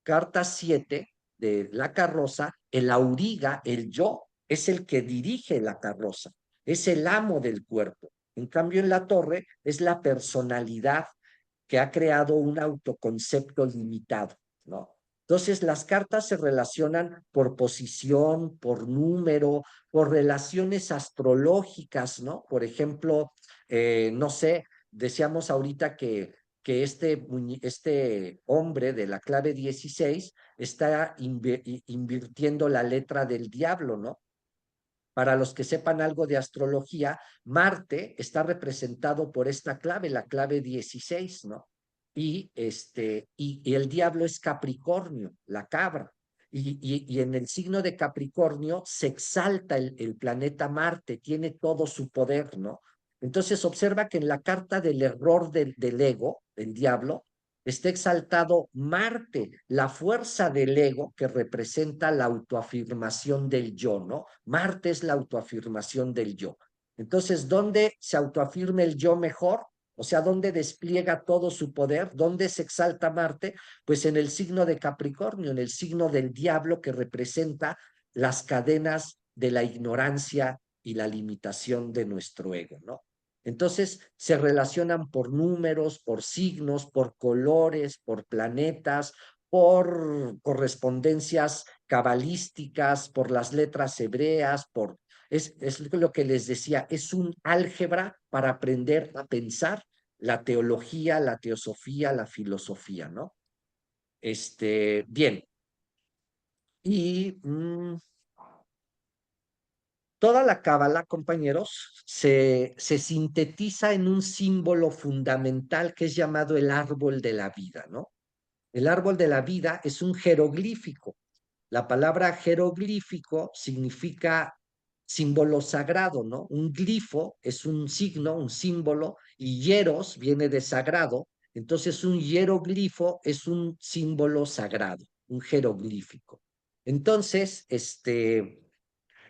Speaker 1: carta 7 de la carroza, el auriga, el yo, es el que dirige la carroza, es el amo del cuerpo. En cambio, en la torre es la personalidad que ha creado un autoconcepto limitado, ¿no? Entonces, las cartas se relacionan por posición, por número, por relaciones astrológicas, ¿no? Por ejemplo, no sé, decíamos ahorita que este hombre de la clave 16 está invirtiendo la letra del diablo, ¿no? Para los que sepan algo de astrología, Marte está representado por esta clave, la clave 16, ¿no? Y el diablo es Capricornio, la cabra. Y en el signo de Capricornio se exalta el planeta Marte, tiene todo su poder, ¿no? Entonces observa que en la carta del error del ego, el diablo, está exaltado Marte, la fuerza del ego que representa la autoafirmación del yo, ¿no? Marte es la autoafirmación del yo. Entonces, ¿dónde se autoafirma el yo mejor? O sea, ¿dónde despliega todo su poder? ¿Dónde se exalta Marte? Pues en el signo de Capricornio, en el signo del diablo que representa las cadenas de la ignorancia y la limitación de nuestro ego, ¿no? Entonces se relacionan por números, por signos, por colores, por planetas, por correspondencias cabalísticas, por las letras hebreas, es lo que les decía, es un álgebra para aprender a pensar la teología, la teosofía, la filosofía, ¿no? Bien. Y toda la cábala, compañeros, se sintetiza en un símbolo fundamental que es llamado el árbol de la vida, ¿no? El árbol de la vida es un jeroglífico. La palabra jeroglífico significa símbolo sagrado, ¿no? Un glifo es un signo, un símbolo, y hieros viene de sagrado. Entonces, un hieroglifo es un símbolo sagrado, un jeroglífico. Entonces,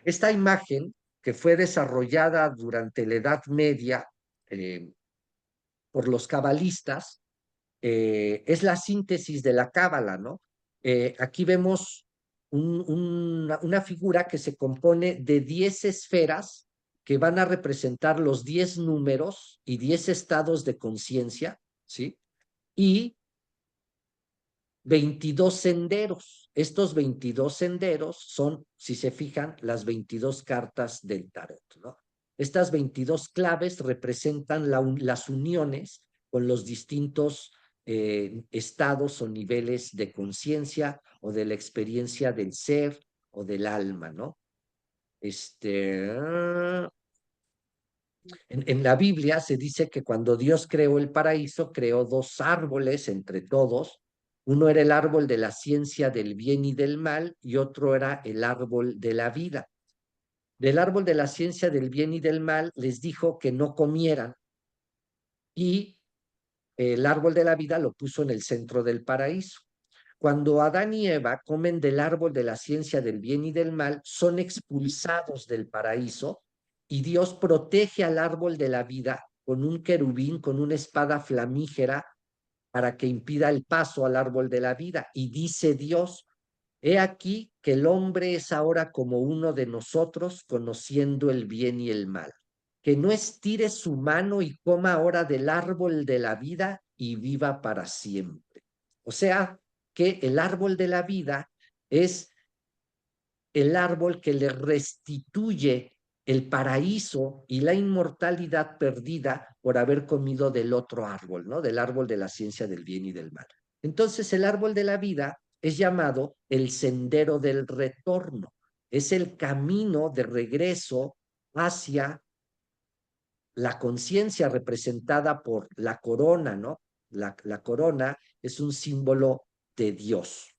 Speaker 1: esta imagen que fue desarrollada durante la Edad Media por los cabalistas es la síntesis de la cábala, ¿no? Aquí vemos una figura que se compone de 10 esferas que van a representar los 10 números y 10 estados de conciencia, ¿sí? Y 22 senderos. Estos 22 senderos son, si se fijan, las 22 cartas del tarot, ¿no? Estas 22 claves representan las uniones con los distintos estados o niveles de conciencia o de la experiencia del ser o del alma, ¿no? En la Biblia se dice que cuando Dios creó el paraíso, creó dos árboles entre todos, Uno era el árbol de la ciencia del bien y del mal y otro era el árbol de la vida. Del árbol de la ciencia del bien y del mal les dijo que no comieran y el árbol de la vida lo puso en el centro del paraíso. Cuando Adán y Eva comen del árbol de la ciencia del bien y del mal, son expulsados del paraíso y Dios protege al árbol de la vida con un querubín, con una espada flamígera para que impida el paso al árbol de la vida. Y dice Dios, he aquí que el hombre es ahora como uno de nosotros, conociendo el bien y el mal. Que no estire su mano y coma ahora del árbol de la vida y viva para siempre. O sea, que el árbol de la vida es el árbol que le restituye el paraíso y la inmortalidad perdida por haber comido del otro árbol, ¿no? Del árbol de la ciencia del bien y del mal. Entonces, el árbol de la vida es llamado el sendero del retorno. Es el camino de regreso hacia la conciencia representada por la corona, ¿no? La corona es un símbolo de Dios.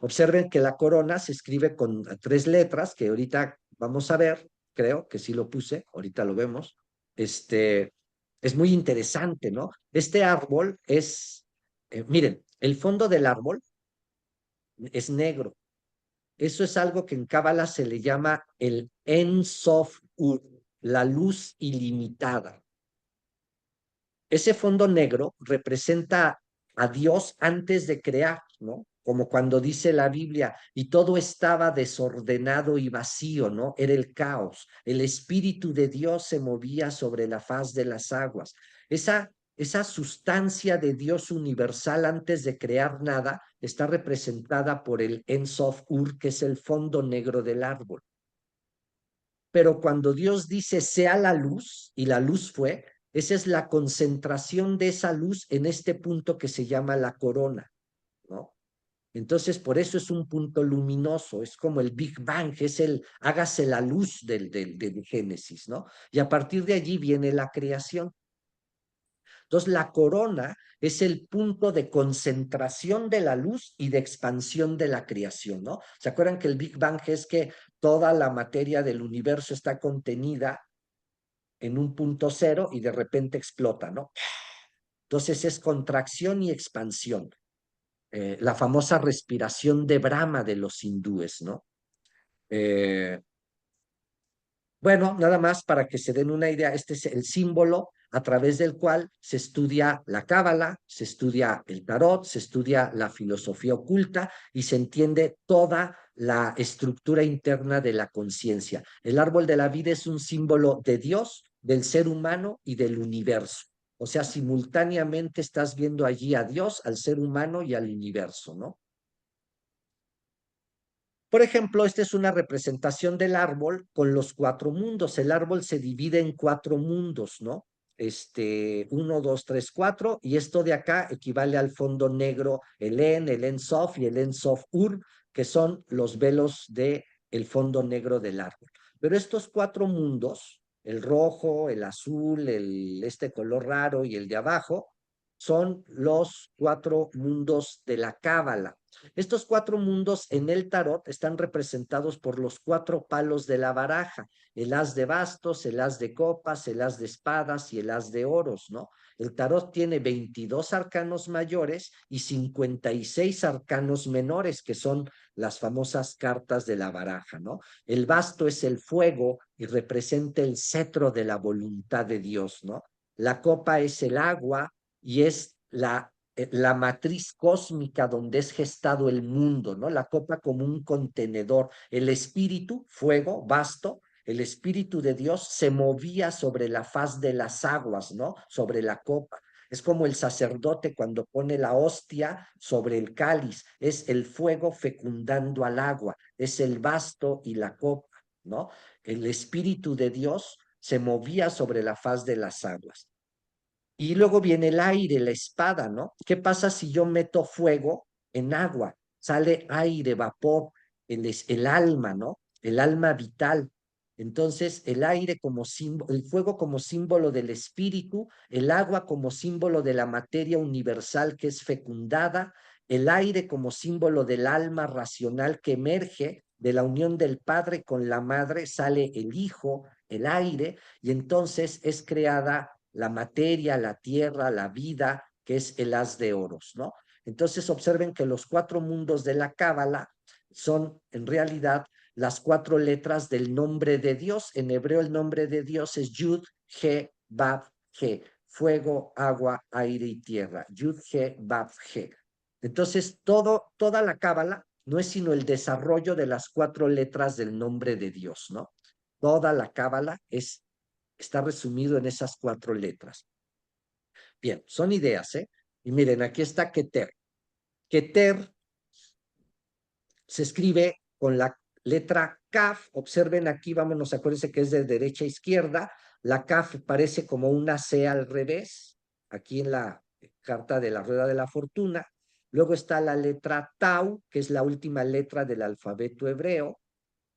Speaker 1: Observen que la corona se escribe con 3 letras, que ahorita vamos a ver, creo que sí lo puse, ahorita lo vemos. Es muy interesante, ¿no? Este árbol miren, el fondo del árbol es negro. Eso es algo que en Cábala se le llama el En Sof Ur, la luz ilimitada. Ese fondo negro representa a Dios antes de crear, ¿no? Como cuando dice la Biblia, y todo estaba desordenado y vacío, ¿no? Era el caos. El Espíritu de Dios se movía sobre la faz de las aguas. Esa sustancia de Dios universal antes de crear nada está representada por el En Sof Ur, que es el fondo negro del árbol. Pero cuando Dios dice sea la luz, y la luz fue, esa es la concentración de esa luz en este punto que se llama la corona, ¿no? Entonces, por eso es un punto luminoso, es como el Big Bang, hágase la luz del Génesis, ¿no? Y a partir de allí viene la creación. Entonces, la corona es el punto de concentración de la luz y de expansión de la creación, ¿no? ¿Se acuerdan que el Big Bang es que toda la materia del universo está contenida en un punto cero y de repente explota, ¿no? Entonces es contracción y expansión. La famosa respiración de Brahma de los hindúes, ¿no? Bueno, nada más para que se den una idea, este es el símbolo a través del cual se estudia la cábala, se estudia el tarot, se estudia la filosofía oculta y se entiende toda la estructura interna de la conciencia. El árbol de la vida es un símbolo de Dios, del ser humano y del universo. O sea, simultáneamente estás viendo allí a Dios, al ser humano y al universo, ¿no? Por ejemplo, esta es una representación del árbol con los 4 mundos. El árbol se divide en 4 mundos, ¿no? 1, 2, 3, 4, y esto de acá equivale al fondo negro, el En Sof y el En Sof Ur, que son los velos del fondo negro del árbol. Pero estos 4 mundos, el rojo, el azul, este color raro y el de abajo, son los 4 mundos de la Cábala. Estos 4 mundos en el tarot están representados por los 4 palos de la baraja, el as de bastos, el as de copas, el as de espadas y el as de oros, ¿no? El tarot tiene 22 arcanos mayores y 56 arcanos menores, que son las famosas cartas de la baraja, ¿no? El basto es el fuego y representa el cetro de la voluntad de Dios, ¿no? La copa es el agua y es la matriz cósmica donde es gestado el mundo, ¿no? La copa como un contenedor. El espíritu, fuego, vasto, el espíritu de Dios se movía sobre la faz de las aguas, ¿no? Sobre la copa. Es como el sacerdote cuando pone la hostia sobre el cáliz, es el fuego fecundando al agua, es el vasto y la copa, ¿no? El espíritu de Dios se movía sobre la faz de las aguas. Y luego viene el aire, la espada, ¿no? ¿Qué pasa si yo meto fuego en agua? Sale aire, vapor, el alma, ¿no? El alma vital. Entonces, el aire como símbolo, el fuego como símbolo del espíritu, el agua como símbolo de la materia universal que es fecundada, el aire como símbolo del alma racional que emerge de la unión del padre con la madre, sale el hijo, el aire, y entonces es creada la materia, la tierra, la vida, que es el haz de oros, ¿no? Entonces observen que los 4 mundos de la Cábala son en realidad las 4 letras del nombre de Dios. En hebreo el nombre de Dios es Yud, He, Bab, He. Fuego, agua, aire y tierra. Yud, He, Bab, He. Entonces, toda la Cábala no es sino el desarrollo de las 4 letras del nombre de Dios, ¿no? Toda la Cábala está resumido en esas 4 letras. Bien, son ideas, ¿eh? Y miren, aquí está Keter. Keter se escribe con la letra Kaf. Observen aquí, vámonos, acuérdense que es de derecha a izquierda. La Kaf parece como una C al revés, aquí en la carta de la Rueda de la Fortuna. Luego está la letra Tau, que es la última letra del alfabeto hebreo,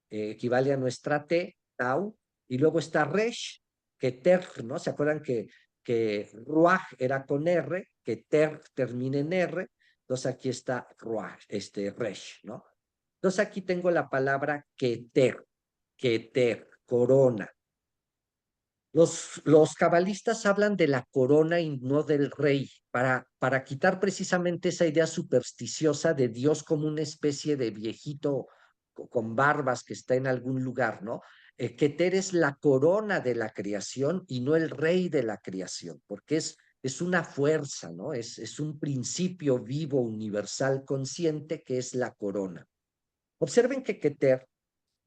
Speaker 1: equivale a nuestra T, Tau. Y luego está Resh, que Ter, ¿no? ¿Se acuerdan que Ruach era con R, que Ter termina en R? Entonces aquí está Ruach, Resh, ¿no? Entonces aquí tengo la palabra Keter, corona. Los cabalistas hablan de la corona y no del rey, para quitar precisamente esa idea supersticiosa de Dios como una especie de viejito con barbas que está en algún lugar, ¿no? Keter es la corona de la creación y no el rey de la creación, porque es una fuerza, ¿no? Es un principio vivo, universal, consciente, que es la corona. Observen que Keter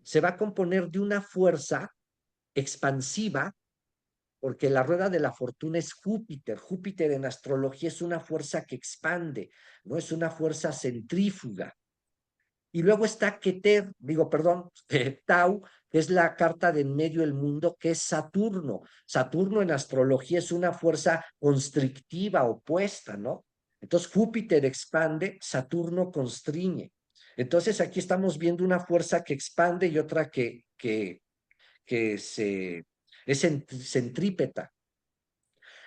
Speaker 1: se va a componer de una fuerza expansiva, porque la rueda de la fortuna es Júpiter. Júpiter en astrología es una fuerza que expande, no es una fuerza centrífuga. Y luego está Keter, Tau, que es la carta de en medio del mundo, que es Saturno. Saturno en astrología es una fuerza constrictiva, opuesta, ¿no? Entonces Júpiter expande, Saturno constriñe. Entonces aquí estamos viendo una fuerza que expande y otra que es centrípeta.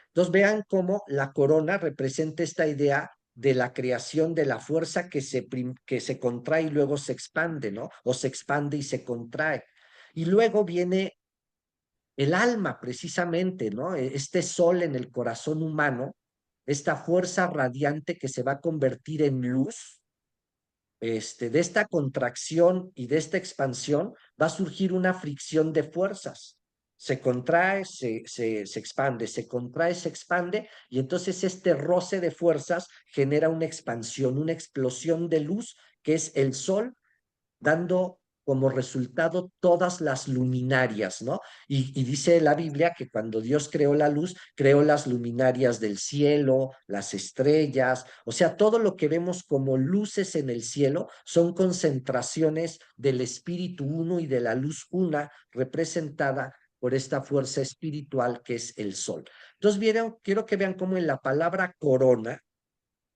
Speaker 1: Entonces vean cómo la corona representa esta idea de la creación de la fuerza que se contrae y luego se expande, ¿no? O se expande y se contrae. Y luego viene el alma, precisamente, ¿no? Este sol en el corazón humano, esta fuerza radiante que se va a convertir en luz. De esta contracción y de esta expansión va a surgir una fricción de fuerzas. Se contrae, se expande, se contrae, se expande, y entonces este roce de fuerzas genera una expansión, una explosión de luz, que es el sol, dando como resultado todas las luminarias, ¿no? Y dice la Biblia que cuando Dios creó la luz, creó las luminarias del cielo, las estrellas, o sea, todo lo que vemos como luces en el cielo son concentraciones del Espíritu Uno y de la luz una, representada por esta fuerza espiritual que es el sol. Entonces, quiero que vean cómo en la palabra corona,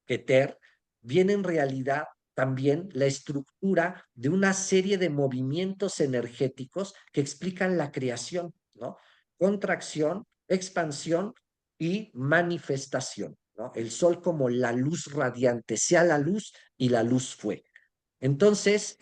Speaker 1: Keter, viene en realidad también la estructura de una serie de movimientos energéticos que explican la creación, ¿no? Contracción, expansión y manifestación, ¿no? El sol como la luz radiante, sea la luz y la luz fue. Entonces,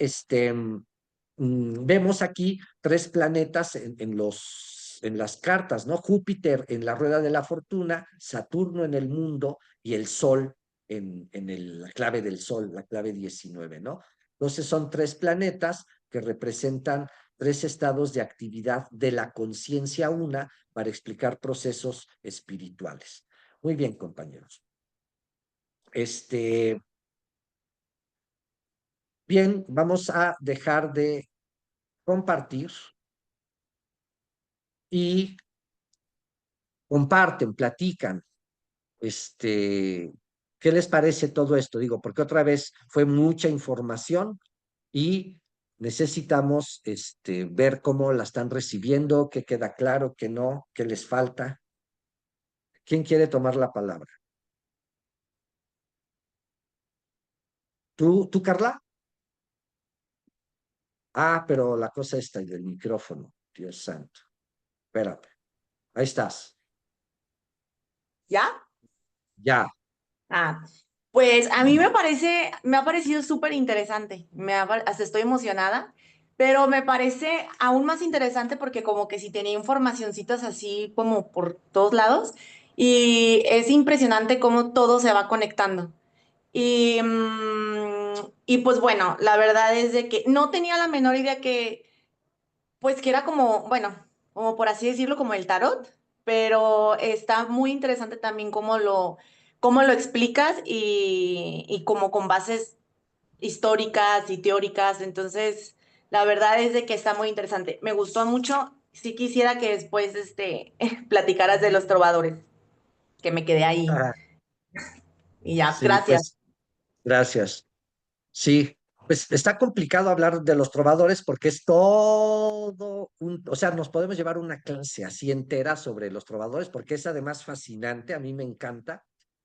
Speaker 1: vemos aquí 3 planetas en las cartas, ¿no? Júpiter en la rueda de la fortuna, Saturno en el mundo y el Sol la clave del Sol, la clave 19, ¿no? Entonces son 3 planetas que representan 3 estados de actividad de la conciencia una para explicar procesos espirituales. Muy bien, compañeros. Bien, vamos a dejar de compartir y comparten, platican. ¿Qué les parece todo esto? Digo, porque otra vez fue mucha información y necesitamos ver cómo la están recibiendo, qué queda claro, qué no, qué les falta. ¿Quién quiere tomar la palabra? ¿Tú, Carla? Ah, pero la cosa está del micrófono. Dios santo. Espérate. Ahí estás.
Speaker 6: ¿Ya?
Speaker 1: Ya.
Speaker 6: Ah, pues a mí me ha parecido súper interesante, hasta estoy emocionada, pero me parece aún más interesante porque como que si tenía informacioncitas así como por todos lados y es impresionante cómo todo se va conectando. Y pues bueno, la verdad es de que no tenía la menor idea pues que era como, bueno, como por así decirlo, como el tarot, pero está muy interesante también cómo lo explicas y como con bases históricas y teóricas, entonces la verdad es de que está muy interesante. Me gustó mucho, sí quisiera que después platicaras de los trovadores, que me quedé ahí
Speaker 1: Ah,
Speaker 6: y ya,
Speaker 1: sí,
Speaker 6: gracias.
Speaker 1: pues, gracias. Sí, pues está complicado hablar de los trovadores porque es todo o sea, nos podemos llevar una clase así entera sobre los trovadores porque es además fascinante, a mí me encanta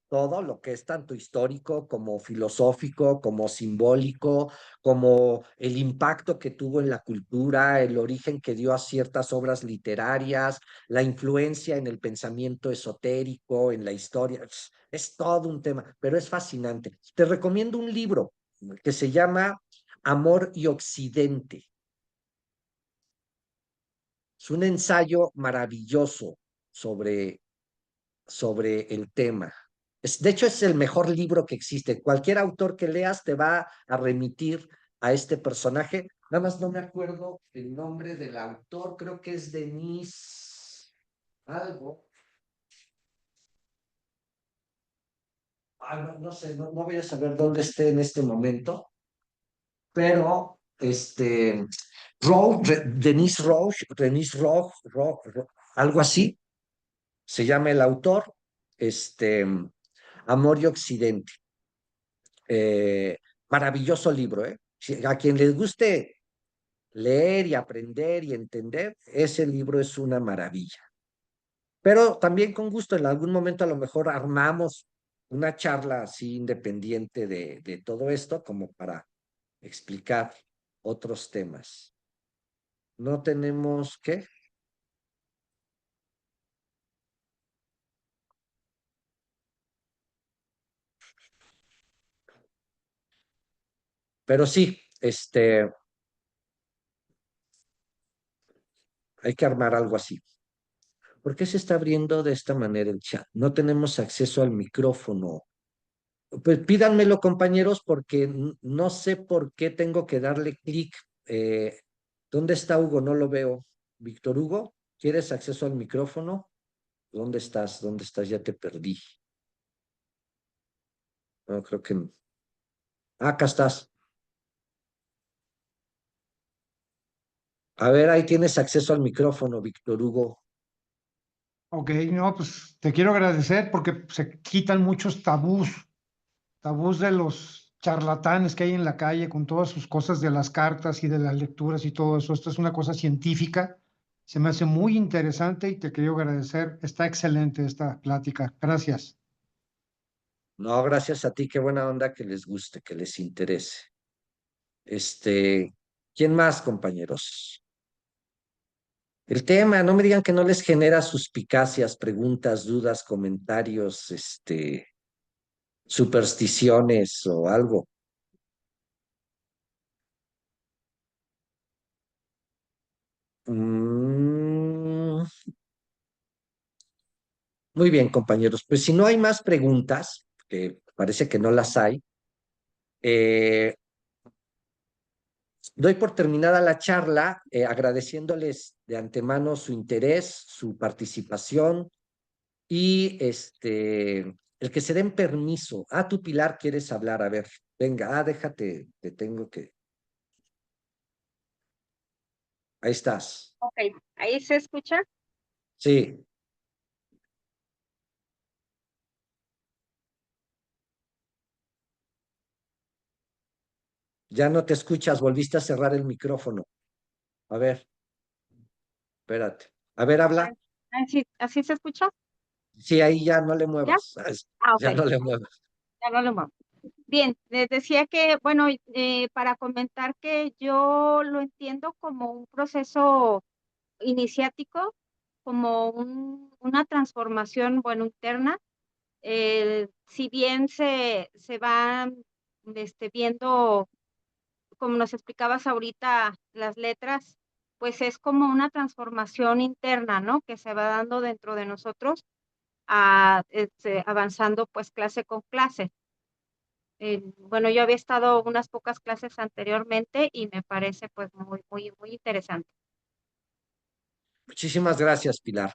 Speaker 1: todo lo que es tanto histórico como filosófico, como simbólico, como el impacto que tuvo en la cultura, el origen que dio a ciertas obras literarias, la influencia en el pensamiento esotérico, en la historia. Es todo un tema, pero es fascinante. Te recomiendo un libro que se llama Amor y Occidente. Es un ensayo maravilloso sobre el tema. De hecho, es el mejor libro que existe. Cualquier autor que leas te va a remitir a este personaje. Nada más no me acuerdo el nombre del autor, creo que es Denis algo. No sé, no voy a saber dónde esté en este momento, pero Denis Roche, algo así, se llama el autor, este, Amor y Occidente. Maravilloso libro, ¿eh? A quien les guste leer y aprender y entender, ese libro es una maravilla. Pero también con gusto, en algún momento a lo mejor armamos una charla así independiente de todo esto, como para explicar otros temas. No tenemos qué. Pero sí, hay que armar algo así. ¿Por qué se está abriendo de esta manera el chat? No tenemos acceso al micrófono. Pues pídanmelo, compañeros, porque no sé por qué tengo que darle clic. Eh, ¿Dónde está Hugo? No lo veo. Víctor Hugo, ¿quieres acceso al micrófono? ¿Dónde estás? ¿Dónde estás? Ya te perdí. No, creo que no. Acá estás. A ver, ahí tienes acceso al micrófono, Víctor Hugo.
Speaker 7: Ok, no, pues te quiero agradecer porque se quitan muchos tabús de los charlatanes que hay en la calle con todas sus cosas de las cartas y de las lecturas y todo eso. Esto es una cosa científica. Se me hace muy interesante y te quiero agradecer. Está excelente esta plática. Gracias.
Speaker 1: No, gracias a ti, qué buena onda que les guste, que les interese. ¿Quién más, compañeros? El tema, no me digan que no les genera suspicacias, preguntas, dudas, comentarios, supersticiones o algo. Mm, muy bien, compañeros. Pues si no hay más preguntas, que parece que no las hay, eh, doy por terminada la charla, agradeciéndoles de antemano su interés, su participación y el que se den permiso. Ah, tú, Pilar, quieres hablar. A ver, venga, déjate, te tengo que. Ahí estás.
Speaker 8: Ok, ahí se escucha.
Speaker 1: Sí, ya no te escuchas, volviste a cerrar el micrófono. A ver, espérate. A ver, habla.
Speaker 8: ¿Así se escucha?
Speaker 1: Sí, ahí ya no le
Speaker 8: ¿Ya?
Speaker 1: muevas.
Speaker 8: Ok,
Speaker 1: Ya no le muevas.
Speaker 8: ya no lo muevo. Bien, les decía que, bueno, para comentar que yo lo entiendo como un proceso iniciático, como una transformación, bueno, interna. Si bien se va viendo, como nos explicabas ahorita, las letras, pues es como una transformación interna, ¿no? Que se va dando dentro de nosotros, avanzando pues clase con clase. Bueno, yo había estado unas pocas clases anteriormente y me parece pues muy, muy, muy interesante.
Speaker 1: Muchísimas gracias, Pilar.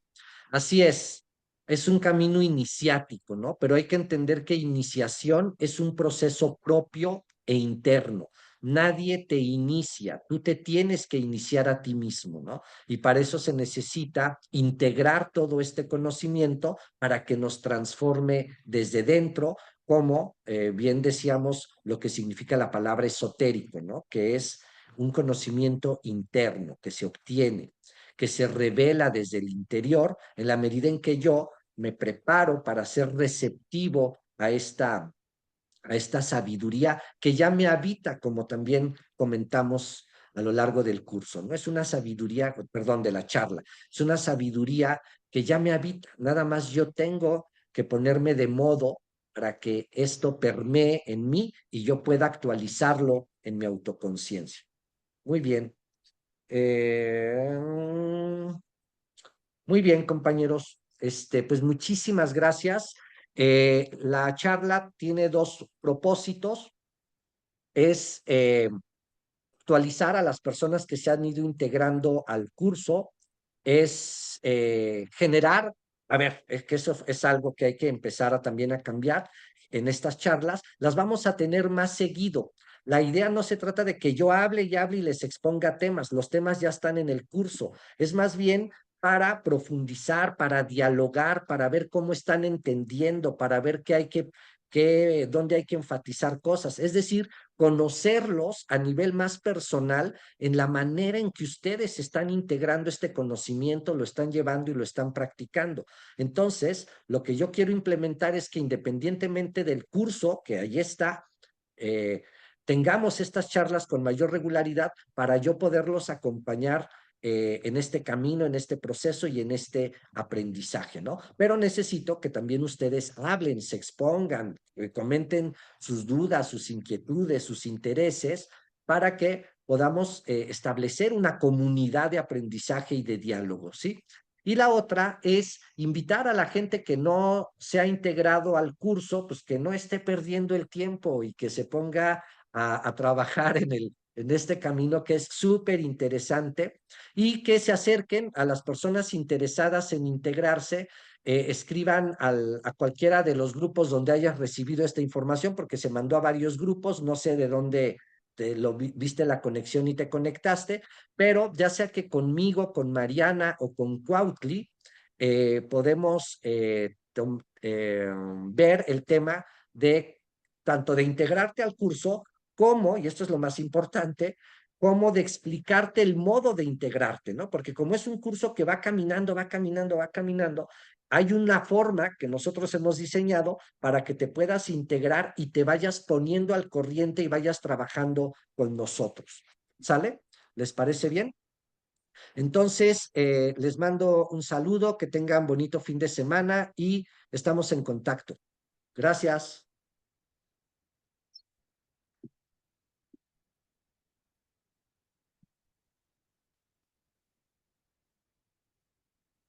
Speaker 1: Así es un camino iniciático, ¿no? Pero hay que entender que iniciación es un proceso propio e interno. Nadie te inicia, tú te tienes que iniciar a ti mismo, ¿no? Y para eso se necesita integrar todo este conocimiento para que nos transforme desde dentro, como bien decíamos lo que significa la palabra esotérico, ¿no? Que es un conocimiento interno que se obtiene, que se revela desde el interior, en la medida en que yo me preparo para ser receptivo a esta sabiduría que ya me habita, como también comentamos a lo largo del curso. No es una sabiduría, perdón, de la charla, es una sabiduría que ya me habita. Nada más yo tengo que ponerme de modo para que esto permee en mí y yo pueda actualizarlo en mi autoconciencia. Muy bien. Muy bien, compañeros. Pues muchísimas gracias. La charla tiene dos propósitos. Es actualizar a las personas que se han ido integrando al curso, es generar, a ver, es que eso es algo que hay que empezar a también a cambiar en estas charlas, las vamos a tener más seguido. La idea no se trata de que yo hable y hable y les exponga temas, los temas ya están en el curso, es más bien para profundizar, para dialogar, para ver cómo están entendiendo, para ver qué hay dónde hay que enfatizar cosas. Es decir, conocerlos a nivel más personal en la manera en que ustedes están integrando este conocimiento, lo están llevando y lo están practicando. Entonces, lo que yo quiero implementar es que independientemente del curso, que ahí está, tengamos estas charlas con mayor regularidad para yo poderlos acompañar en este camino, en este proceso y en este aprendizaje, ¿no? Pero necesito que también ustedes hablen, se expongan, comenten sus dudas, sus inquietudes, sus intereses, para que podamos establecer una comunidad de aprendizaje y de diálogo, ¿sí? Y la otra es invitar a la gente que no se ha integrado al curso, pues que no esté perdiendo el tiempo y que se ponga a trabajar en este camino que es súper interesante y que se acerquen a las personas interesadas en integrarse, escriban a cualquiera de los grupos donde hayas recibido esta información, porque se mandó a varios grupos, no sé de dónde viste la conexión y te conectaste, pero ya sea que conmigo, con Mariana o con Cuautli, podemos ver el tema de tanto de integrarte al curso como, y esto es lo más importante, como de explicarte el modo de integrarte, ¿no? Porque como es un curso que va caminando, va caminando, va caminando, hay una forma que nosotros hemos diseñado para que te puedas integrar y te vayas poniendo al corriente y vayas trabajando con nosotros. ¿Sale? ¿Les parece bien? Entonces, les mando un saludo, que tengan bonito fin de semana y estamos en contacto. Gracias.